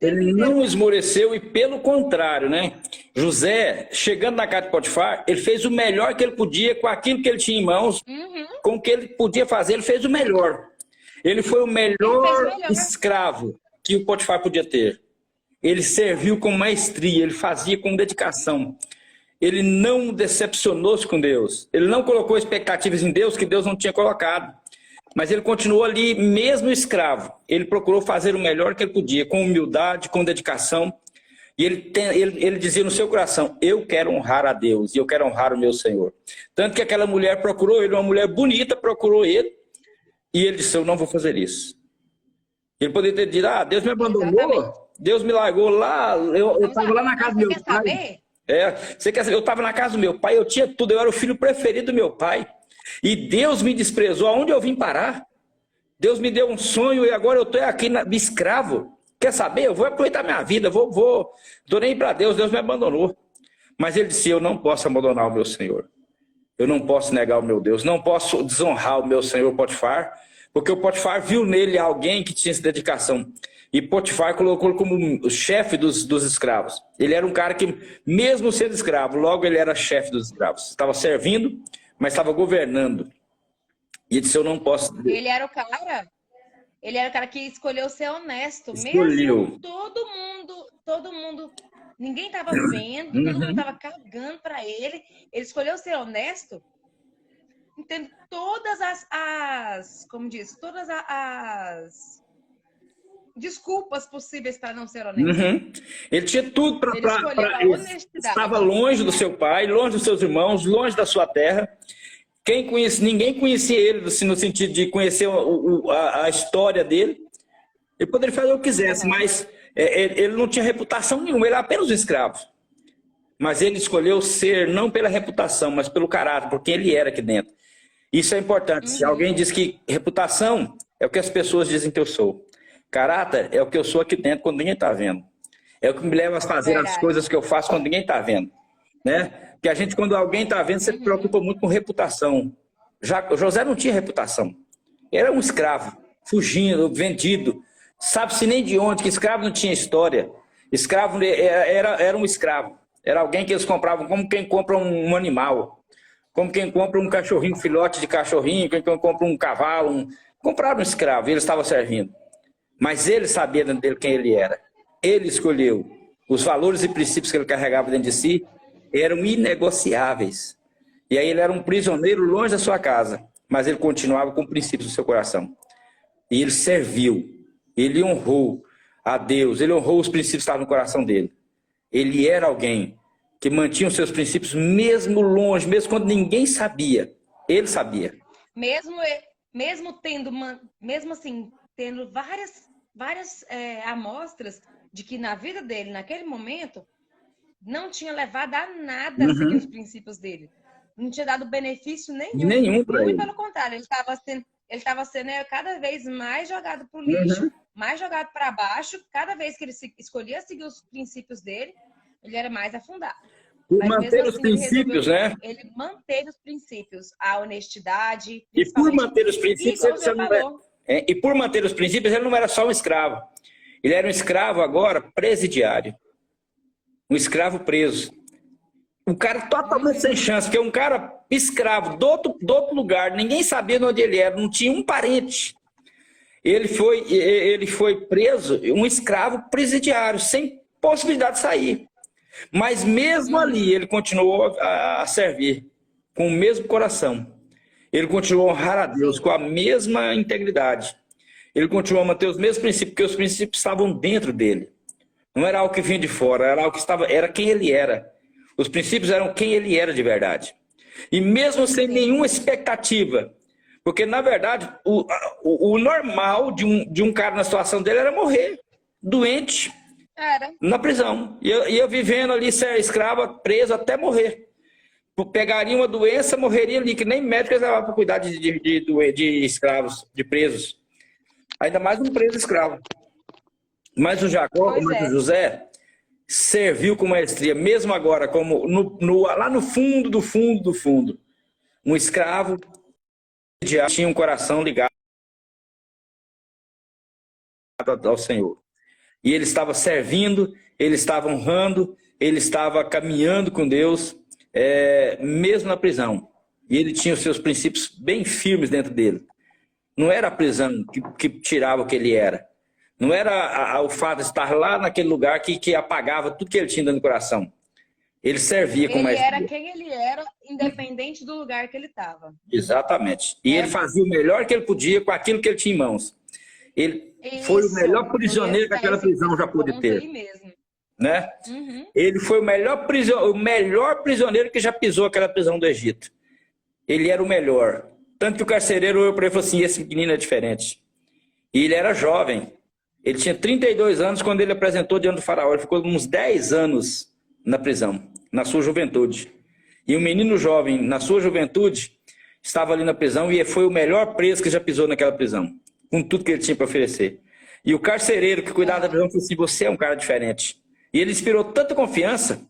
Ele não esmoreceu e pelo contrário, né? José, chegando na casa de Potifar, ele fez o melhor que ele podia com aquilo que ele tinha em mãos, com o que ele podia fazer, ele fez o melhor. Ele foi o melhor escravo que o Potifar podia ter. Ele serviu com maestria, ele fazia com dedicação. Ele não decepcionou-se com Deus. Ele não colocou expectativas em Deus que Deus não tinha colocado. Mas ele continuou ali, mesmo escravo. Ele procurou fazer o melhor que ele podia, com humildade, com dedicação. E ele dizia no seu coração, eu quero honrar a Deus e eu quero honrar o meu Senhor. Tanto que aquela mulher procurou ele, uma mulher bonita procurou ele, e ele disse, eu não vou fazer isso. Ele poderia ter dito, Deus me abandonou, exatamente. Deus me largou lá, eu estava lá na casa do meu pai. Saber? Você quer saber? Eu estava na casa do meu pai, eu tinha tudo, eu era o filho preferido do meu pai. E Deus me desprezou, aonde eu vim parar? Deus me deu um sonho e agora eu estou aqui escravo. Quer saber? Eu vou aproveitar minha vida, estou nem para Deus, Deus me abandonou. Mas ele disse, eu não posso abandonar o meu Senhor. Eu não posso negar o meu Deus, não posso desonrar o meu Senhor Potifar, porque o Potifar viu nele alguém que tinha essa dedicação. E Potifar colocou ele como o chefe dos escravos. Ele era um cara que, mesmo sendo escravo, logo ele era chefe dos escravos. Estava servindo, mas estava governando. E ele disse, eu não posso... Ele era o cara que escolheu ser honesto. Mesmo todo mundo, ninguém estava vendo, todo mundo estava cagando para ele. Ele escolheu ser honesto. Entendo todas todas as desculpas possíveis para não ser honesto. Ele tinha tudo para estava longe do seu pai, longe dos seus irmãos, longe da sua terra. Ninguém conhecia ele assim, no sentido de conhecer a história dele. Ele poderia fazer o que quisesse, mas ele não tinha reputação nenhuma, ele era apenas um escravo. Mas ele escolheu ser não pela reputação, mas pelo caráter, porque ele era aqui dentro. Isso é importante. Se alguém diz que reputação é o que as pessoas dizem que eu sou. Caráter é o que eu sou aqui dentro quando ninguém está vendo. É o que me leva a fazer as coisas que eu faço quando ninguém está vendo. Né? Porque a gente, quando alguém está vendo, se preocupa muito com reputação. José não tinha reputação. Era um escravo, fugindo, vendido. Sabe-se nem de onde, que escravo não tinha história. Escravo era um escravo. Era alguém que eles compravam como quem compra um animal. Como quem compra um cachorrinho, um filhote de cachorrinho, quem compra um cavalo. Compraram um escravo e ele estava servindo. Mas ele sabia dentro dele quem ele era. Ele escolheu. Os valores e princípios que ele carregava dentro de si eram inegociáveis. E aí ele era um prisioneiro longe da sua casa, mas ele continuava com princípios no seu coração. E ele serviu, ele honrou a Deus, ele honrou os princípios que estavam no coração dele. Ele era alguém que mantinha os seus princípios mesmo longe, mesmo quando ninguém sabia. Ele sabia. Mesmo tendo tendo várias amostras de que na vida dele, naquele momento, não tinha levado a nada a seguir os princípios dele. Não tinha dado benefício nenhum. Nenhum para ele. Muito pelo contrário, ele estava sendo cada vez mais jogado para o lixo, mais jogado para baixo. Cada vez que ele escolhia seguir os princípios dele, ele era mais afundado. Por Mas manter mesmo os assim, princípios, né? Ele manteve os princípios, a honestidade. E por manter os princípios, e por manter os princípios, ele não era só um escravo. Ele era um escravo agora presidiário. Um escravo preso. Um cara totalmente sem chance, porque um cara escravo do outro lugar, ninguém sabia de onde ele era, não tinha um parente. Ele foi preso, um escravo presidiário, sem possibilidade de sair. Mas mesmo ali, ele continuou a servir com o mesmo coração. Ele continuou a honrar a Deus com a mesma integridade. Ele continuou a manter os mesmos princípios, porque os princípios estavam dentro dele. Não era algo que vinha de fora, era algo que era quem ele era. Os princípios eram quem ele era de verdade. E mesmo sem nenhuma expectativa, porque na verdade o normal de um cara na situação dele era morrer, doente, na prisão. E eu vivendo ali, ser escrava, preso até morrer. Pegaria uma doença, morreria ali, que nem médicos levavam para cuidar de escravos, de presos. Ainda mais um preso escravo. Mas o Jacó, como o José, serviu com maestria, mesmo agora, como lá no fundo do fundo do fundo. Um escravo tinha um coração ligado ao Senhor. E ele estava servindo, ele estava honrando, ele estava caminhando com Deus, mesmo na prisão. E ele tinha os seus princípios bem firmes dentro dele. Não era a prisão que tirava o que ele era. Não era o fato de estar lá naquele lugar que apagava tudo que ele tinha dentro do coração. Ele servia com maestria. Ele era quem ele era, independente do lugar que ele estava. Exatamente. E ele fazia o melhor que ele podia com aquilo que ele tinha em mãos. Ele foi o melhor prisioneiro que aquela prisão já pôde ter. Né? Ele foi o melhor prisioneiro que já pisou aquela prisão do Egito. Ele era o melhor. Tanto que o carcereiro olhou para ele e falou assim, esse menino é diferente. E ele era jovem. Ele tinha 32 anos quando ele apresentou diante do faraó. Ele ficou uns 10 anos na prisão, na sua juventude. E um menino jovem, na sua juventude, estava ali na prisão e foi o melhor preso que já pisou naquela prisão, com tudo que ele tinha para oferecer. E o carcereiro que cuidava da prisão falou assim, você é um cara diferente. E ele inspirou tanta confiança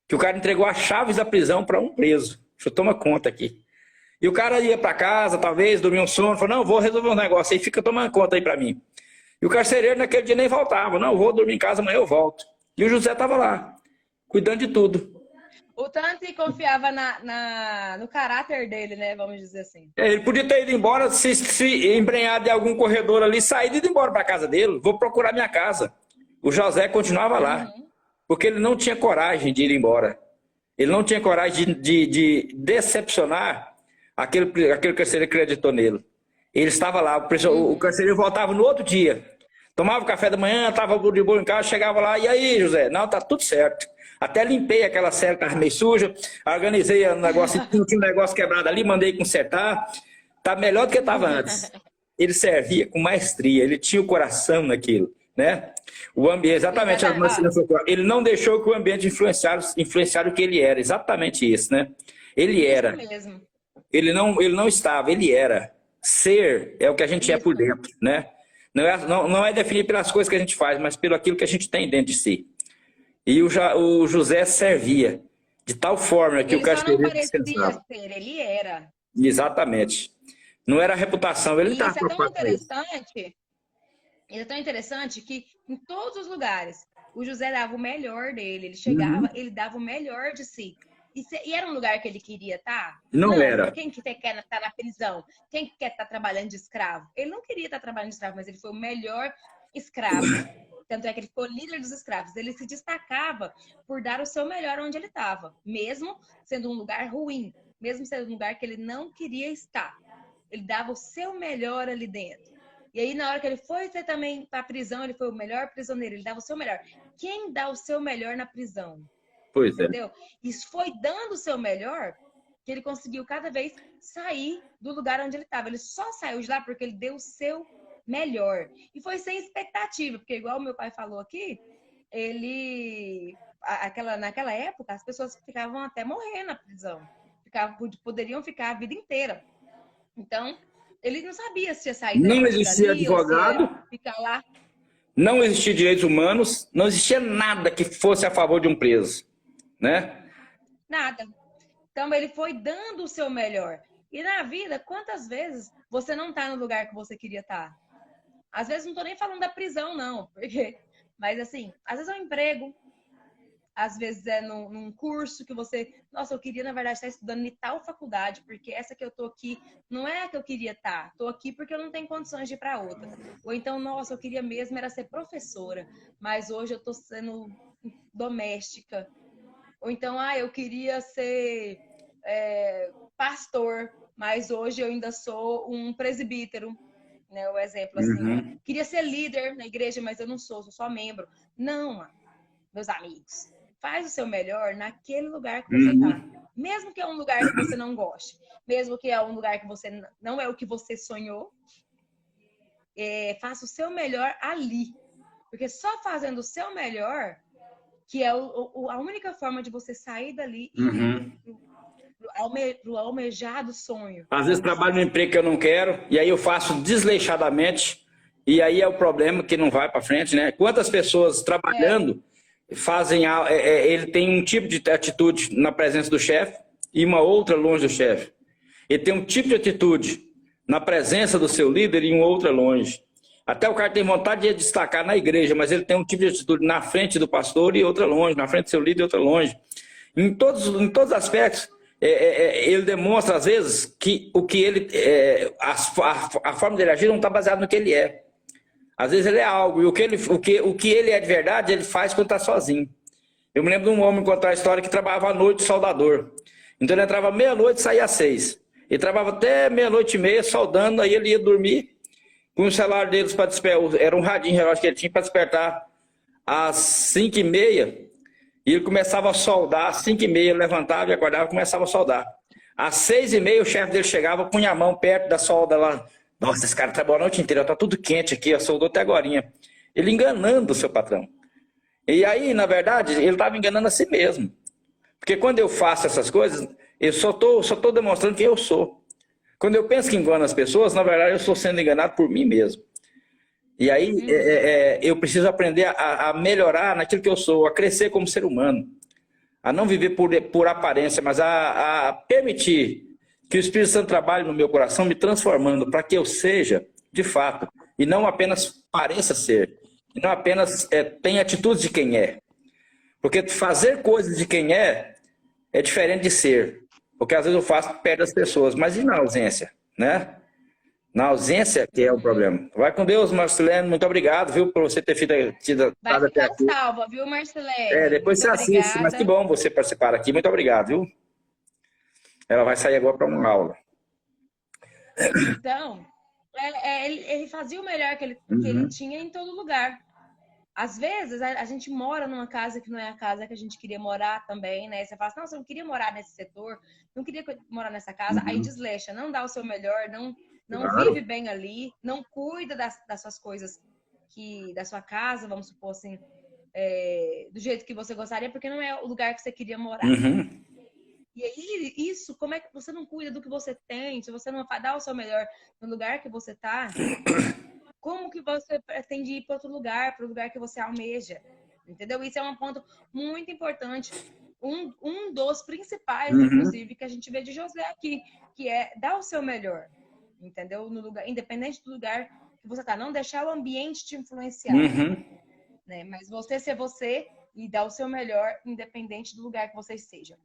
que o cara entregou as chaves da prisão para um preso. Deixa eu tomar conta aqui. E o cara ia para casa, talvez, dormia um sono, falou, não, vou resolver um negócio aí, fica tomando conta aí para mim. E o carcereiro naquele dia nem voltava, não, vou dormir em casa, amanhã eu volto. E o José estava lá, cuidando de tudo. O tanto que confiava no caráter dele, né, vamos dizer assim. Ele podia ter ido embora, se embrenhado de algum corredor ali, saído e ido embora para casa dele, vou procurar minha casa. O José continuava lá, porque ele não tinha coragem de ir embora. Ele não tinha coragem de decepcionar aquele carcereiro que acreditou nele. Ele estava lá, o carcereiro voltava no outro dia. Tomava o café da manhã, estava de boa em casa, chegava lá, e aí, José? Não, tá tudo certo. Até limpei aquela cela que estava meio suja, organizei um negócio, tinha um negócio quebrado ali, mandei consertar. Tá melhor do que estava antes. Ele servia com maestria, ele tinha o coração naquilo, né? O ambiente, exatamente, ele não deixou que o ambiente influenciasse o que ele era, exatamente isso, né? Ele era. Isso mesmo. Ele não estava, ele era. Ser é o que a gente é por dentro, né? Não é definido pelas coisas que a gente faz, mas pelo aquilo que a gente tem dentro de si. E o José servia de tal forma que o carcereiro não parecia ser, ele era. Exatamente. Não era a reputação, ele não estava preocupado com isso. E é tão interessante que em todos os lugares o José dava o melhor dele. Ele chegava, Uhum. ele dava o melhor de si. E era um lugar que ele queria estar? Não Não. era. Quem que quer estar na prisão? Quem que quer estar trabalhando de escravo? Ele não queria estar trabalhando de escravo, mas ele foi o melhor escravo. Tanto é que ele ficou líder dos escravos. Ele se destacava por dar o seu melhor onde ele estava, mesmo sendo um lugar ruim, mesmo sendo um lugar que ele não queria estar. Ele dava o seu melhor ali dentro. E aí, na hora que ele foi também para a prisão, ele foi o melhor prisioneiro, ele dava o seu melhor. Quem dá o seu melhor na prisão? Pois é. Entendeu? Isso foi dando o seu melhor que ele conseguiu cada vez sair do lugar onde ele estava. Ele só saiu de lá porque ele deu o seu melhor. E foi sem expectativa, porque igual o meu pai falou aqui, naquela época, as pessoas ficavam até morrer na prisão. Poderiam ficar a vida inteira. Então, ele não sabia se ia sair Não existia dali ou se ia advogado, ficar lá. não existia direitos humanos, não existia nada que fosse a favor de um preso, né? Nada. Então, ele foi dando o seu melhor. E na vida, quantas vezes você não está no lugar que você queria estar? Às vezes, não estou nem falando da prisão, não. Porque... Mas, assim, às vezes é um emprego, às vezes é num curso que você... Nossa, eu queria, na verdade, estar estudando em tal faculdade, porque essa que eu tô aqui não é a que eu queria estar. Tô aqui porque eu não tenho condições de ir para outra. Ou então, nossa, eu queria mesmo era ser professora, mas hoje eu tô sendo doméstica. Ou então, eu queria ser pastor, mas hoje eu ainda sou um presbítero, né? O exemplo assim. Uhum. Queria ser líder na igreja, mas eu não sou só membro. Não, meus amigos. Faz o seu melhor naquele lugar que você tá. Uhum. Mesmo que é um lugar que você não goste, mesmo que é um lugar que você não é o que você sonhou, faça o seu melhor ali. Porque só fazendo o seu melhor que é a única forma de você sair dali e ir Uhum. pro almejado sonho. Às vezes trabalho no emprego que eu não quero, e aí eu faço desleixadamente, e aí é o problema que não vai para frente, né? Quantas pessoas É, trabalhando fazem, ele tem um tipo de atitude na presença do chefe e uma outra longe do chefe. Ele tem um tipo de atitude na presença do seu líder e uma outra longe. Até o cara tem vontade de destacar na igreja, mas ele tem um tipo de atitude na frente do pastor e outra longe, na frente do seu líder e outra longe. Em todos os aspectos, ele demonstra, às vezes, que o que ele. A forma dele agir não está baseada no que ele é. Às vezes ele é algo, e o que ele é de verdade, ele faz quando está sozinho. Eu me lembro de um homem contar a história que trabalhava à noite soldador. Então ele entrava meia-noite e saía às 6. Ele trabalhava até meia-noite e meia soldando, aí ele ia dormir com o celular deles para despertar. Era um radinho relógio que ele tinha para despertar às 5h30. E ele começava a soldar, às 5h30 ele levantava e acordava e começava a soldar. Às 6h30 o chefe dele chegava, punha a mão perto da solda lá. Nossa, esse cara trabalhou a noite inteira, tá tudo quente aqui, ó, soldou até agorinha. Ele enganando o seu patrão. E aí, na verdade, ele estava enganando a si mesmo. Porque quando eu faço essas coisas, eu só tô demonstrando quem eu sou. Quando eu penso que engano as pessoas, na verdade eu estou sendo enganado por mim mesmo. E aí eu preciso aprender a melhorar naquilo que eu sou, a crescer como ser humano, a não viver por aparência, mas a permitir que o Espírito Santo trabalhe no meu coração, me transformando para que eu seja, de fato, e não apenas pareça ser, e não apenas tenha atitudes de quem é. Porque fazer coisas de quem é diferente de ser. Porque às vezes eu faço perto das pessoas, mas e na ausência, né? Na ausência que é o problema. Vai com Deus, Marcelene. Muito obrigado, viu, por você ter tido vai até ficando aqui. salva, viu, Marcelene? Depois Muito você assiste, mas que obrigada. bom você participar aqui. Muito obrigado, viu? Ela vai sair agora para uma aula. Então, ele fazia o melhor que ele Uhum, tinha em todo lugar. Às vezes, a gente mora numa casa que não é a casa que a gente queria morar também, né? Você fala assim, nossa, eu não queria morar nesse setor, não queria morar nessa casa. Aí uhum, desleixa, não dá o seu melhor, não vive claro. bem ali, não cuida das suas coisas, da sua casa, vamos supor assim, do jeito que você gostaria, porque não é o lugar que você queria morar. Uhum, E aí, isso, como é que você não cuida do que você tem? Se você não dá o seu melhor no lugar que você tá, como que você pretende ir para outro lugar, para o lugar que você almeja? Entendeu? Isso é um ponto muito importante. Um dos principais, uhum. inclusive, que a gente vê de José aqui, que é dar o seu melhor. Entendeu? No lugar, independente do lugar que você tá, não deixar o ambiente te influenciar, né? Mas você ser você e dar o seu melhor, independente do lugar que você esteja.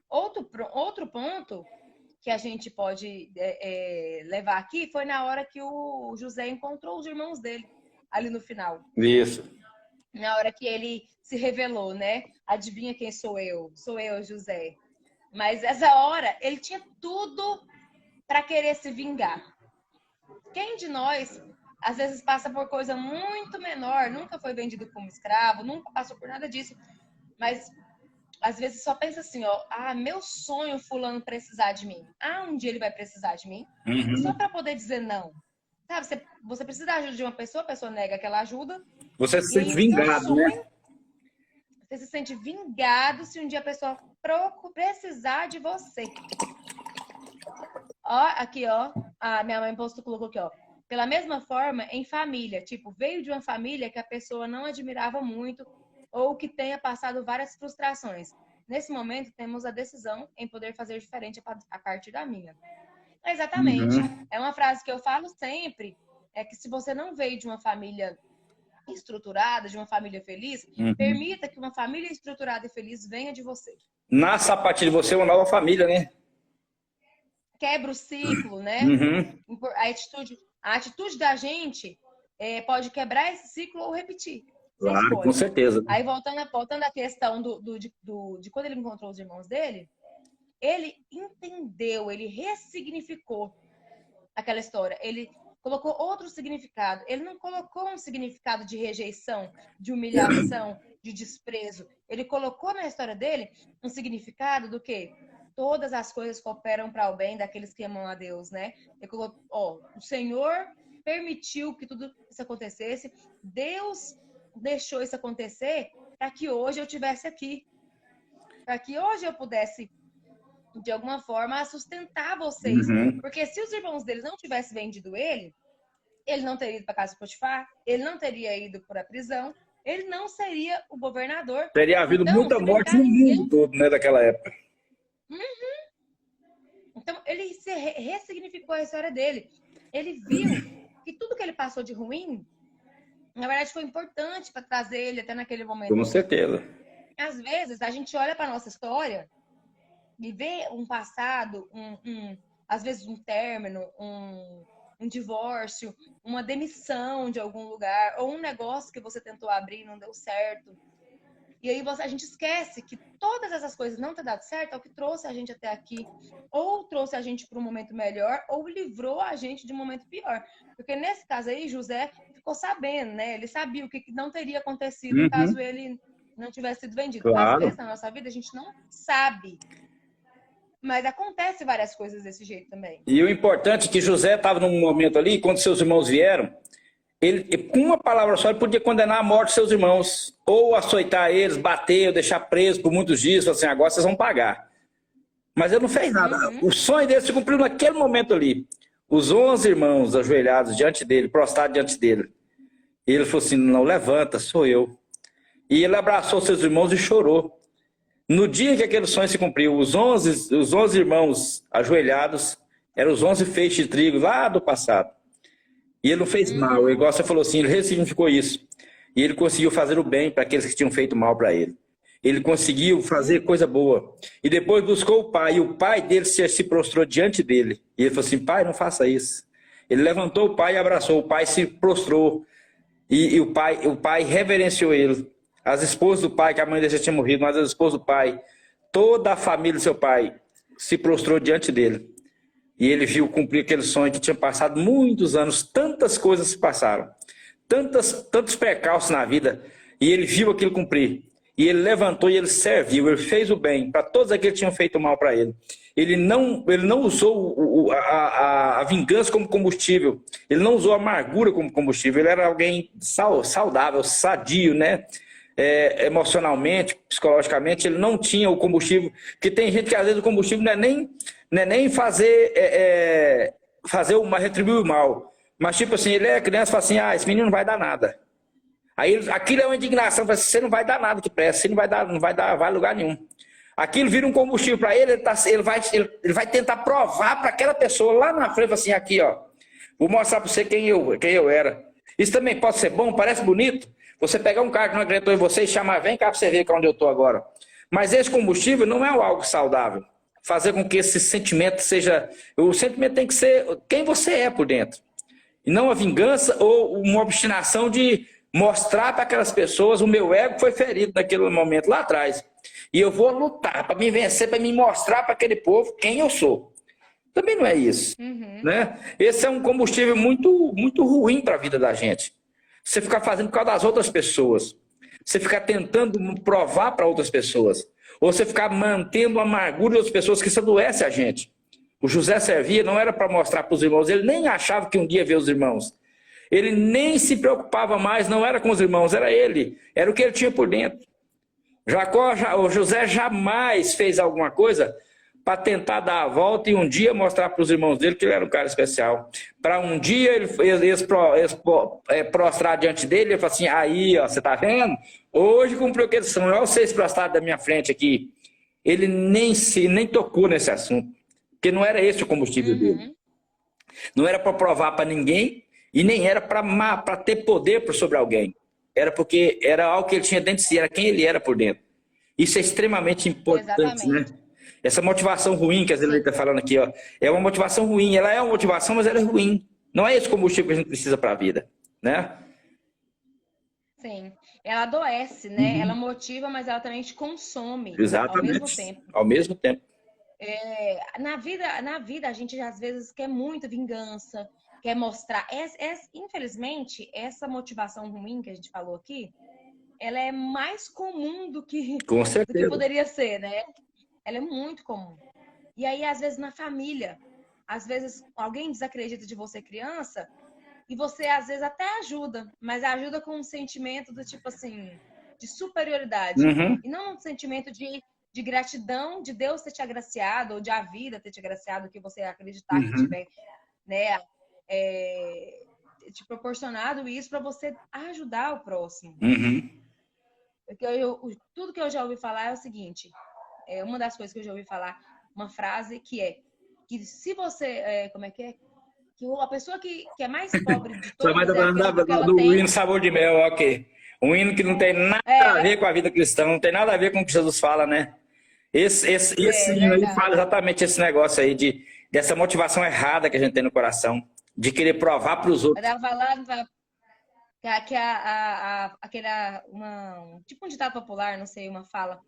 Outro ponto que a gente pode levar aqui foi na hora que o José encontrou os irmãos dele, ali no final. Isso. Na hora que ele se revelou, né? Adivinha quem sou eu? Sou eu, José. Mas essa hora, ele tinha tudo para querer se vingar. Quem de nós, às vezes, passa por coisa muito menor, nunca foi vendido como escravo, nunca passou por nada disso, mas às vezes só pensa assim, ó, meu sonho fulano precisar de mim. Um dia ele vai precisar de mim, só para poder dizer não. Sabe, você precisa da ajuda de uma pessoa, a pessoa nega aquela ajuda. Você se sente vingado, né? Você se sente vingado se um dia a pessoa precisar de você. Ó, aqui, ó, a minha mãe colocou aqui, ó. Pela mesma forma, em família, tipo, veio de uma família que a pessoa não admirava muito ou que tenha passado várias frustrações. Nesse momento, temos a decisão em poder fazer diferente a partir da minha. Exatamente. É uma frase que eu falo sempre, é que se você não veio de uma família estruturada, de uma família feliz, permita que uma família estruturada e feliz venha de você. Nasce a partir de você uma nova família, né? Quebra o ciclo, né? A atitude da gente pode quebrar esse ciclo ou repetir. Claro, com certeza. Aí, voltando à questão de quando ele encontrou os irmãos dele, ele entendeu, ele ressignificou aquela história. Ele colocou outro significado. Ele não colocou um significado de rejeição, de humilhação, de desprezo. Ele colocou na história dele um significado do quê? Todas as coisas cooperam para o bem daqueles que amam a Deus, né? Ele colocou, o Senhor permitiu que tudo isso acontecesse. Deus deixou isso acontecer para que hoje eu estivesse aqui. Para que hoje eu pudesse, de alguma forma, sustentar vocês. Porque se os irmãos deles não tivessem vendido ele não teria ido para casa de Potifar, ele não teria ido para a prisão, ele não seria o governador. Teria havido muita morte no mundo todo, né, daquela época. Então, ele ressignificou a história dele. Ele viu que tudo que ele passou de ruim, na verdade, foi importante para trazer ele até naquele momento. Com certeza. Às vezes, a gente olha para nossa história e vê um passado, às vezes um término, um divórcio, uma demissão de algum lugar, ou um negócio que você tentou abrir e não deu certo. E aí a gente esquece que todas essas coisas não ter dado certo é o que trouxe a gente até aqui. Ou trouxe a gente para um momento melhor, ou livrou a gente de um momento pior. Porque nesse caso aí, José ficou sabendo, né? Ele sabia o que não teria acontecido caso ele não tivesse sido vendido. Claro. Às vezes, na nossa vida, a gente não sabe. Mas acontece várias coisas desse jeito também. E o importante é que José estava num momento ali, quando seus irmãos vieram, ele, com uma palavra só, ele podia condenar a morte de seus irmãos. Ou açoitar eles, bater, ou deixar preso por muitos dias, falar assim, agora vocês vão pagar. Mas ele não fez nada. O sonho dele se cumpriu naquele momento ali. Os 11 irmãos ajoelhados diante dele, prostrados diante dele. E ele falou assim, não, levanta, sou eu. E ele abraçou seus irmãos e chorou. No dia que aquele sonho se cumpriu, os 11 irmãos ajoelhados eram os 11 feixes de trigo lá do passado. E ele não fez mal, igual você falou assim, ele ressignificou isso. E ele conseguiu fazer o bem para aqueles que tinham feito mal para ele. Ele conseguiu fazer coisa boa. E depois buscou o pai, e o pai dele se prostrou diante dele. E ele falou assim, pai, não faça isso. Ele levantou o pai e abraçou, o pai se prostrou. E o pai reverenciou ele. As esposas do pai, que a mãe dele já tinha morrido, mas as esposas do pai, toda a família do seu pai se prostrou diante dele. E ele viu cumprir aquele sonho que tinha passado muitos anos, tantas coisas se passaram, tantos percalços na vida, e ele viu aquilo cumprir. E ele levantou e ele serviu, ele fez o bem para todos aqueles que tinham feito mal para ele. Ele não usou a vingança como combustível, ele não usou a amargura como combustível, ele era alguém saudável, sadio, né? Emocionalmente, psicologicamente, ele não tinha o combustível, porque tem gente que às vezes o combustível não é nem retribuir o mal, mas tipo assim, ele é criança e fala assim, esse menino não vai dar nada. Aí aquilo é uma indignação, você não vai dar nada que presta, você não vai dar lugar nenhum. Aquilo vira um combustível para ele, ele vai tentar provar para aquela pessoa lá na frente, assim, aqui ó, Vou mostrar para você quem eu era. Isso também pode ser bom, parece bonito. Você pegar um cara que não acreditou em você e chamar, vem cá para você ver onde eu estou agora. Mas esse combustível não é algo saudável. Fazer com que esse sentimento seja... O sentimento tem que ser quem você é por dentro. E não a vingança ou uma obstinação de mostrar para aquelas pessoas o meu ego foi ferido naquele momento lá atrás. E eu vou lutar para me vencer, para me mostrar para aquele povo quem eu sou. Também não é isso. Né? Esse é um combustível muito, muito ruim para a vida da gente. Você ficar fazendo por causa das outras pessoas. Você ficar tentando provar para outras pessoas. Ou você ficar mantendo a amargura das pessoas, que isso adoece a gente. O José servia, não era para mostrar para os irmãos. Ele nem achava que um dia ia ver os irmãos. Ele nem se preocupava mais, não era com os irmãos, era ele. Era o que ele tinha por dentro. O José jamais fez alguma coisa para tentar dar a volta e um dia mostrar para os irmãos dele que ele era um cara especial. Para um dia eles prostrar diante dele e falar assim, aí, ó, você tá vendo? Hoje cumpriu o que eles são. Olha vocês prostrados da minha frente aqui. Ele nem tocou nesse assunto, porque não era esse o combustível dele. Não era para provar para ninguém e nem era para ter poder sobre alguém. Era porque era algo que ele tinha dentro de si, era quem ele era por dentro. Isso é extremamente importante, exatamente, né? Essa motivação ruim que a Zelaide está falando aqui, ó, é uma motivação ruim. Ela é uma motivação, mas ela é ruim. Não é esse combustível que a gente precisa para a vida, né? Sim. Ela adoece, né? Ela motiva, mas ela também te consome. Exatamente. Ao mesmo tempo. Ao mesmo tempo. Na vida, a gente às vezes quer muita vingança, quer mostrar. Infelizmente, essa motivação ruim que a gente falou aqui, ela é mais comum do que poderia ser, né? Ela é muito comum. E aí, às vezes, na família, às vezes alguém desacredita de você criança e você, às vezes, até ajuda, mas ajuda com um sentimento do tipo assim, de superioridade. E não um sentimento de gratidão de Deus ter te agraciado ou de a vida ter te agraciado, que você acreditar que tiver, né, te proporcionado isso para você ajudar o próximo. Porque tudo que eu já ouvi falar é o seguinte, uma das coisas que eu já ouvi falar, uma frase que se você, como é que é? Que a pessoa que é mais pobre de todas do hino Sabor de Mel, ok. Um hino que não tem nada a ver com a vida cristã, não tem nada a ver com o que Jesus fala, né? Esse hino aí fala exatamente esse negócio aí, dessa motivação errada que a gente tem no coração, de querer provar para os outros. Tipo um ditado popular, não sei, uma fala,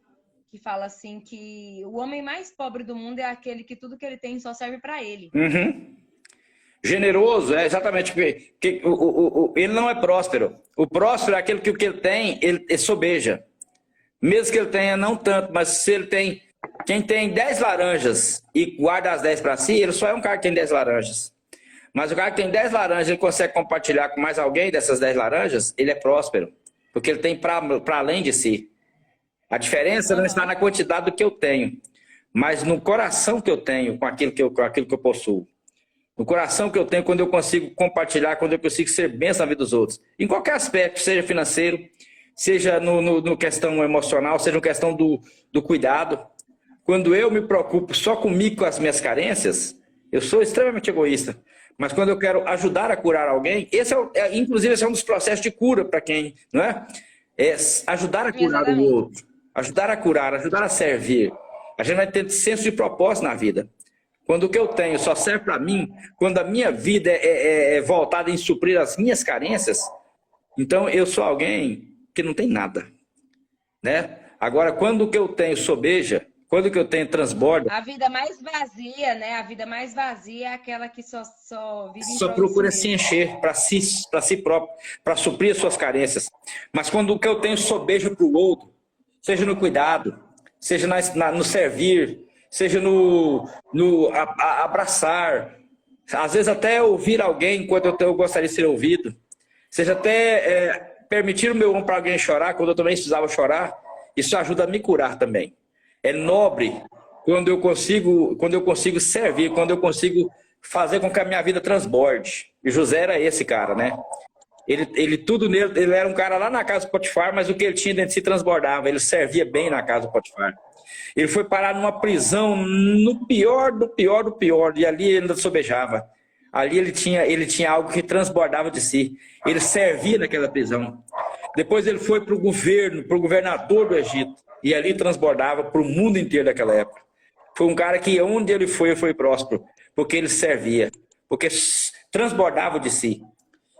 que fala assim que o homem mais pobre do mundo é aquele que tudo que ele tem só serve para ele. Generoso, exatamente, porque ele não é próspero. O próspero é aquele que o que ele tem, ele sobeja. Mesmo que ele tenha não tanto, mas se ele tem... Quem tem 10 laranjas e guarda as 10 para si, ele só é um cara que tem 10 laranjas. Mas o cara que tem 10 laranjas, ele consegue compartilhar com mais alguém dessas 10 laranjas, ele é próspero. Porque ele tem para além de si. A diferença não está na quantidade do que eu tenho, mas no coração que eu tenho com aquilo que eu possuo. No coração que eu tenho quando eu consigo compartilhar, quando eu consigo ser bênção na vida dos outros. Em qualquer aspecto, seja financeiro, seja no questão emocional, seja no questão do cuidado. Quando eu me preocupo só comigo, com as minhas carências, eu sou extremamente egoísta. Mas quando eu quero ajudar a curar alguém, inclusive esse é um dos processos de cura para quem, não é? É ajudar a curar o outro, ajudar a curar, ajudar a servir. A gente vai ter senso de propósito na vida. Quando o que eu tenho só serve para mim, quando a minha vida é voltada em suprir as minhas carências, então eu sou alguém que não tem nada, né? Agora, quando o que eu tenho sobeja, quando o que eu tenho transborda... A vida mais vazia, né? A vida mais vazia é aquela que só vive em só procura se encher para si próprio, para suprir as suas carências. Mas quando o que eu tenho sobeja para o outro, seja no cuidado, seja no servir, seja no abraçar, às vezes até ouvir alguém enquanto eu gostaria de ser ouvido, seja até permitir o meu ombro para alguém chorar quando eu também precisava chorar, isso ajuda a me curar também. É nobre quando eu consigo servir, quando eu consigo fazer com que a minha vida transborde. E José era esse cara, né? Ele era um cara lá na casa do Potifar, mas o que ele tinha dentro de si transbordava, ele servia bem na casa do Potifar. Ele foi parar numa prisão no pior do pior, e ali ele ainda sobejava. Ali ele tinha algo que transbordava de si. Ele servia naquela prisão. Depois ele foi para o governo, para o governador do Egito. E ali transbordava para o mundo inteiro daquela época. Foi um cara que onde ele foi próspero. Porque ele servia. Porque transbordava de si.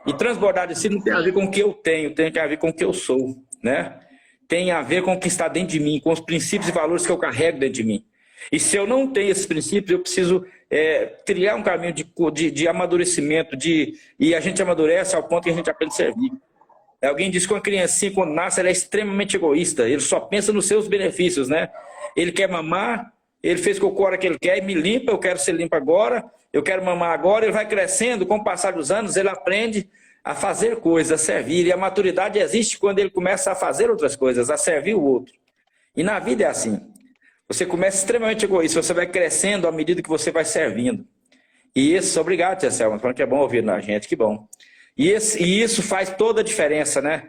E transbordar de si não tem a ver com o que eu tenho, tem a ver com o que eu sou, né? Tem a ver com o que está dentro de mim, com os princípios e valores que eu carrego dentro de mim. E se eu não tenho esses princípios, eu preciso trilhar um caminho de amadurecimento, e a gente amadurece ao ponto que a gente aprende a servir. Alguém disse que uma criancinha, quando nasce, ela é extremamente egoísta, ele só pensa nos seus benefícios, né? Ele quer mamar, ele fez cocô a hora que ele quer, me limpa, eu quero ser limpo agora, eu quero mamar agora, ele vai crescendo, com o passar dos anos, ele aprende a fazer coisas, a servir, e a maturidade existe quando ele começa a fazer outras coisas, a servir o outro. E na vida é assim. Você começa extremamente egoísta, você vai crescendo à medida que você vai servindo. E isso, obrigado, tia Selma, falando que é bom ouvir na gente, que bom. E isso faz toda a diferença, né?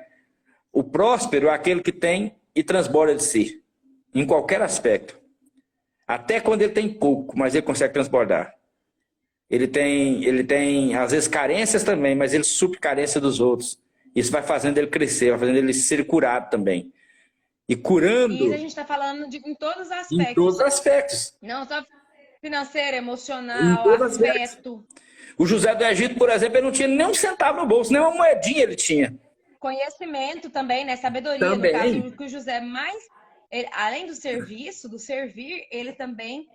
O próspero é aquele que tem e transborda de si, em qualquer aspecto. Até quando ele tem pouco, mas ele consegue transbordar. Ele tem, às vezes, carências também, mas ele supre carência dos outros. Isso vai fazendo ele crescer, vai fazendo ele ser curado também. E curando... E isso a gente está falando em todos os aspectos. Em todos os aspectos. Não só financeiro, Em emocional, todos os afeto. O José do Egito, por exemplo, ele não tinha nem um centavo no bolso, nem uma moedinha ele tinha. Conhecimento também, né? Sabedoria. Também. No caso, que o José mais... além do serviço, do servir, ele também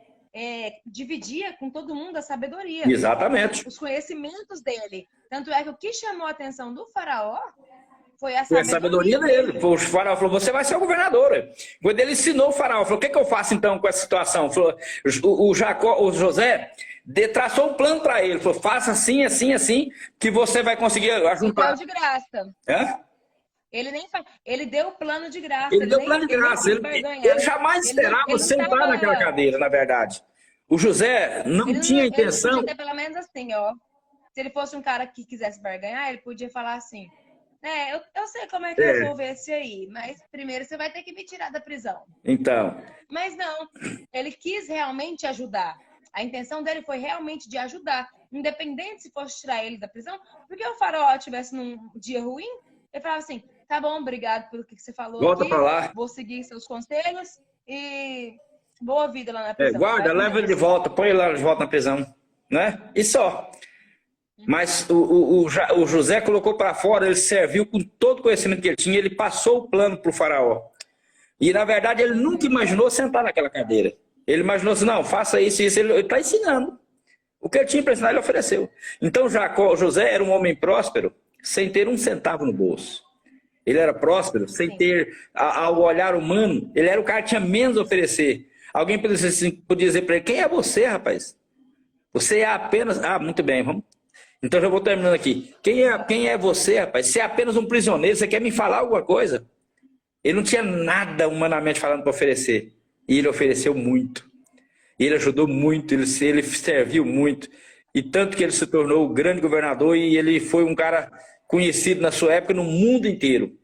dividia com todo mundo a sabedoria. Exatamente. Os conhecimentos dele. Tanto é que o que chamou a atenção do faraó foi a sabedoria dele. O faraó falou, você vai ser o governador. Quando ele ensinou o faraó, falou, o que eu faço então com essa situação? Falou, o José traçou um plano para ele. Falou, faça assim, assim, assim, que você vai conseguir ajuntar. Deu de graça. Hã? Ele deu o plano de graça. Ele deu o plano de graça. Ele jamais esperava sentar naquela cadeira, na verdade. O José não tinha intenção... Ele podia ter pelo menos assim, ó. Se ele fosse um cara que quisesse barganhar, ele podia falar assim, eu sei como é que resolver esse aí, mas primeiro você vai ter que me tirar da prisão. Então. Mas não, ele quis realmente ajudar. A intenção dele foi realmente de ajudar, independente se fosse tirar ele da prisão, porque o faraó estivesse num dia ruim, ele falava assim, tá bom, obrigado pelo que você falou. Volta aqui, pra lá. Vou seguir seus conselhos e boa vida lá na prisão. Guarda, leva ele de volta, põe ele lá de volta na prisão, né? E só. Mas o José colocou para fora, ele serviu com todo o conhecimento que ele tinha, ele passou o plano para o faraó. E, na verdade, ele nunca imaginou sentar naquela cadeira. Ele imaginou assim, não, faça isso, isso. Ele está ensinando. O que ele tinha para ensinar, ele ofereceu. Então, José era um homem próspero, sem ter um centavo no bolso. Ele era próspero, sem ter, ao olhar humano, ele era o cara que tinha menos a oferecer. Alguém podia dizer para ele, quem é você, rapaz? Você é apenas... Ah, muito bem, vamos... Então, já vou terminando aqui. Quem é você, rapaz? Você é apenas um prisioneiro, você quer me falar alguma coisa? Ele não tinha nada humanamente falando para oferecer. E ele ofereceu muito. Ele ajudou muito, ele serviu muito. E tanto que ele se tornou o grande governador e ele foi um cara conhecido na sua época no mundo inteiro.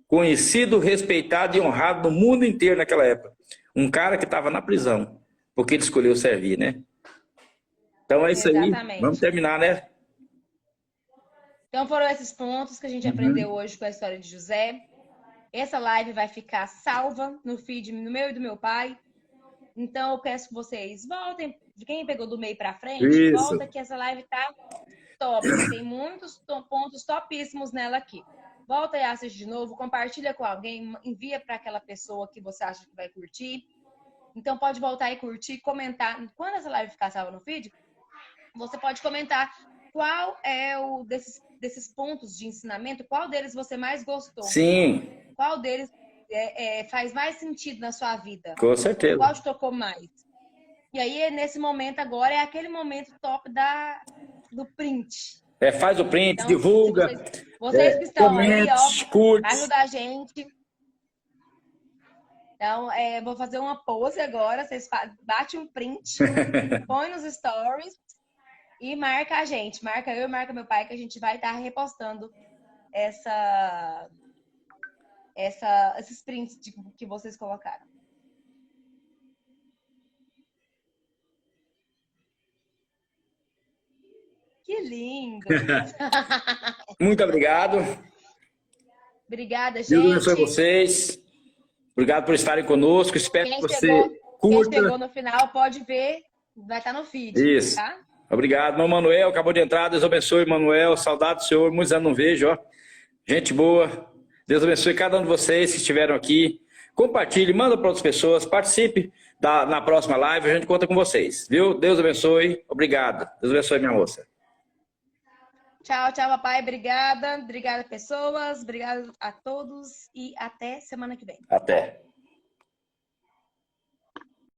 Conhecido, respeitado e honrado no mundo inteiro naquela época. Um cara que estava na prisão, porque ele escolheu servir, né? Então é isso aí. Exatamente. Vamos terminar, né? Então foram esses pontos que a gente aprendeu hoje com a história de José. Essa live vai ficar salva no feed no meu e do meu pai. Então eu peço que vocês voltem. Quem pegou do meio para frente, Isso. volta que essa live tá top. Tem muitos pontos topíssimos nela aqui. Volta e assiste de novo, compartilha com alguém, envia para aquela pessoa que você acha que vai curtir. Então pode voltar e curtir, comentar. Quando essa live ficar salva no feed, você pode comentar qual é o desses pontos de ensinamento, qual deles você mais gostou. Sim. Qual deles faz mais sentido na sua vida. Com certeza. Qual te tocou mais. E aí, nesse momento agora, é aquele momento top do print. Faz o print, então, divulga. Vocês que estão comente, aí, ó, curte. ajuda a gente. Então, vou fazer uma pose agora. Vocês batem um print, põe nos stories e marca a gente. Marca eu e marca meu pai, que a gente vai estar repostando esses prints que vocês colocaram. Que lindo. Muito obrigado. Obrigada, gente. Deus abençoe vocês. Obrigado por estarem conosco. Espero que você curta. Quem chegou no final pode ver, vai estar no feed. Isso. Tá? Obrigado. Meu Manuel acabou de entrar. Deus abençoe, Manuel. Saudade do senhor. Muitos anos não vejo, ó. Gente boa. Deus abençoe cada um de vocês que estiveram aqui. Compartilhe, manda para outras pessoas. Participe na próxima live. A gente conta com vocês. Viu? Deus abençoe. Obrigado. Deus abençoe, minha moça. Tchau, tchau, papai. Obrigada. Obrigada, pessoas. Obrigada a todos. E até semana que vem. Até.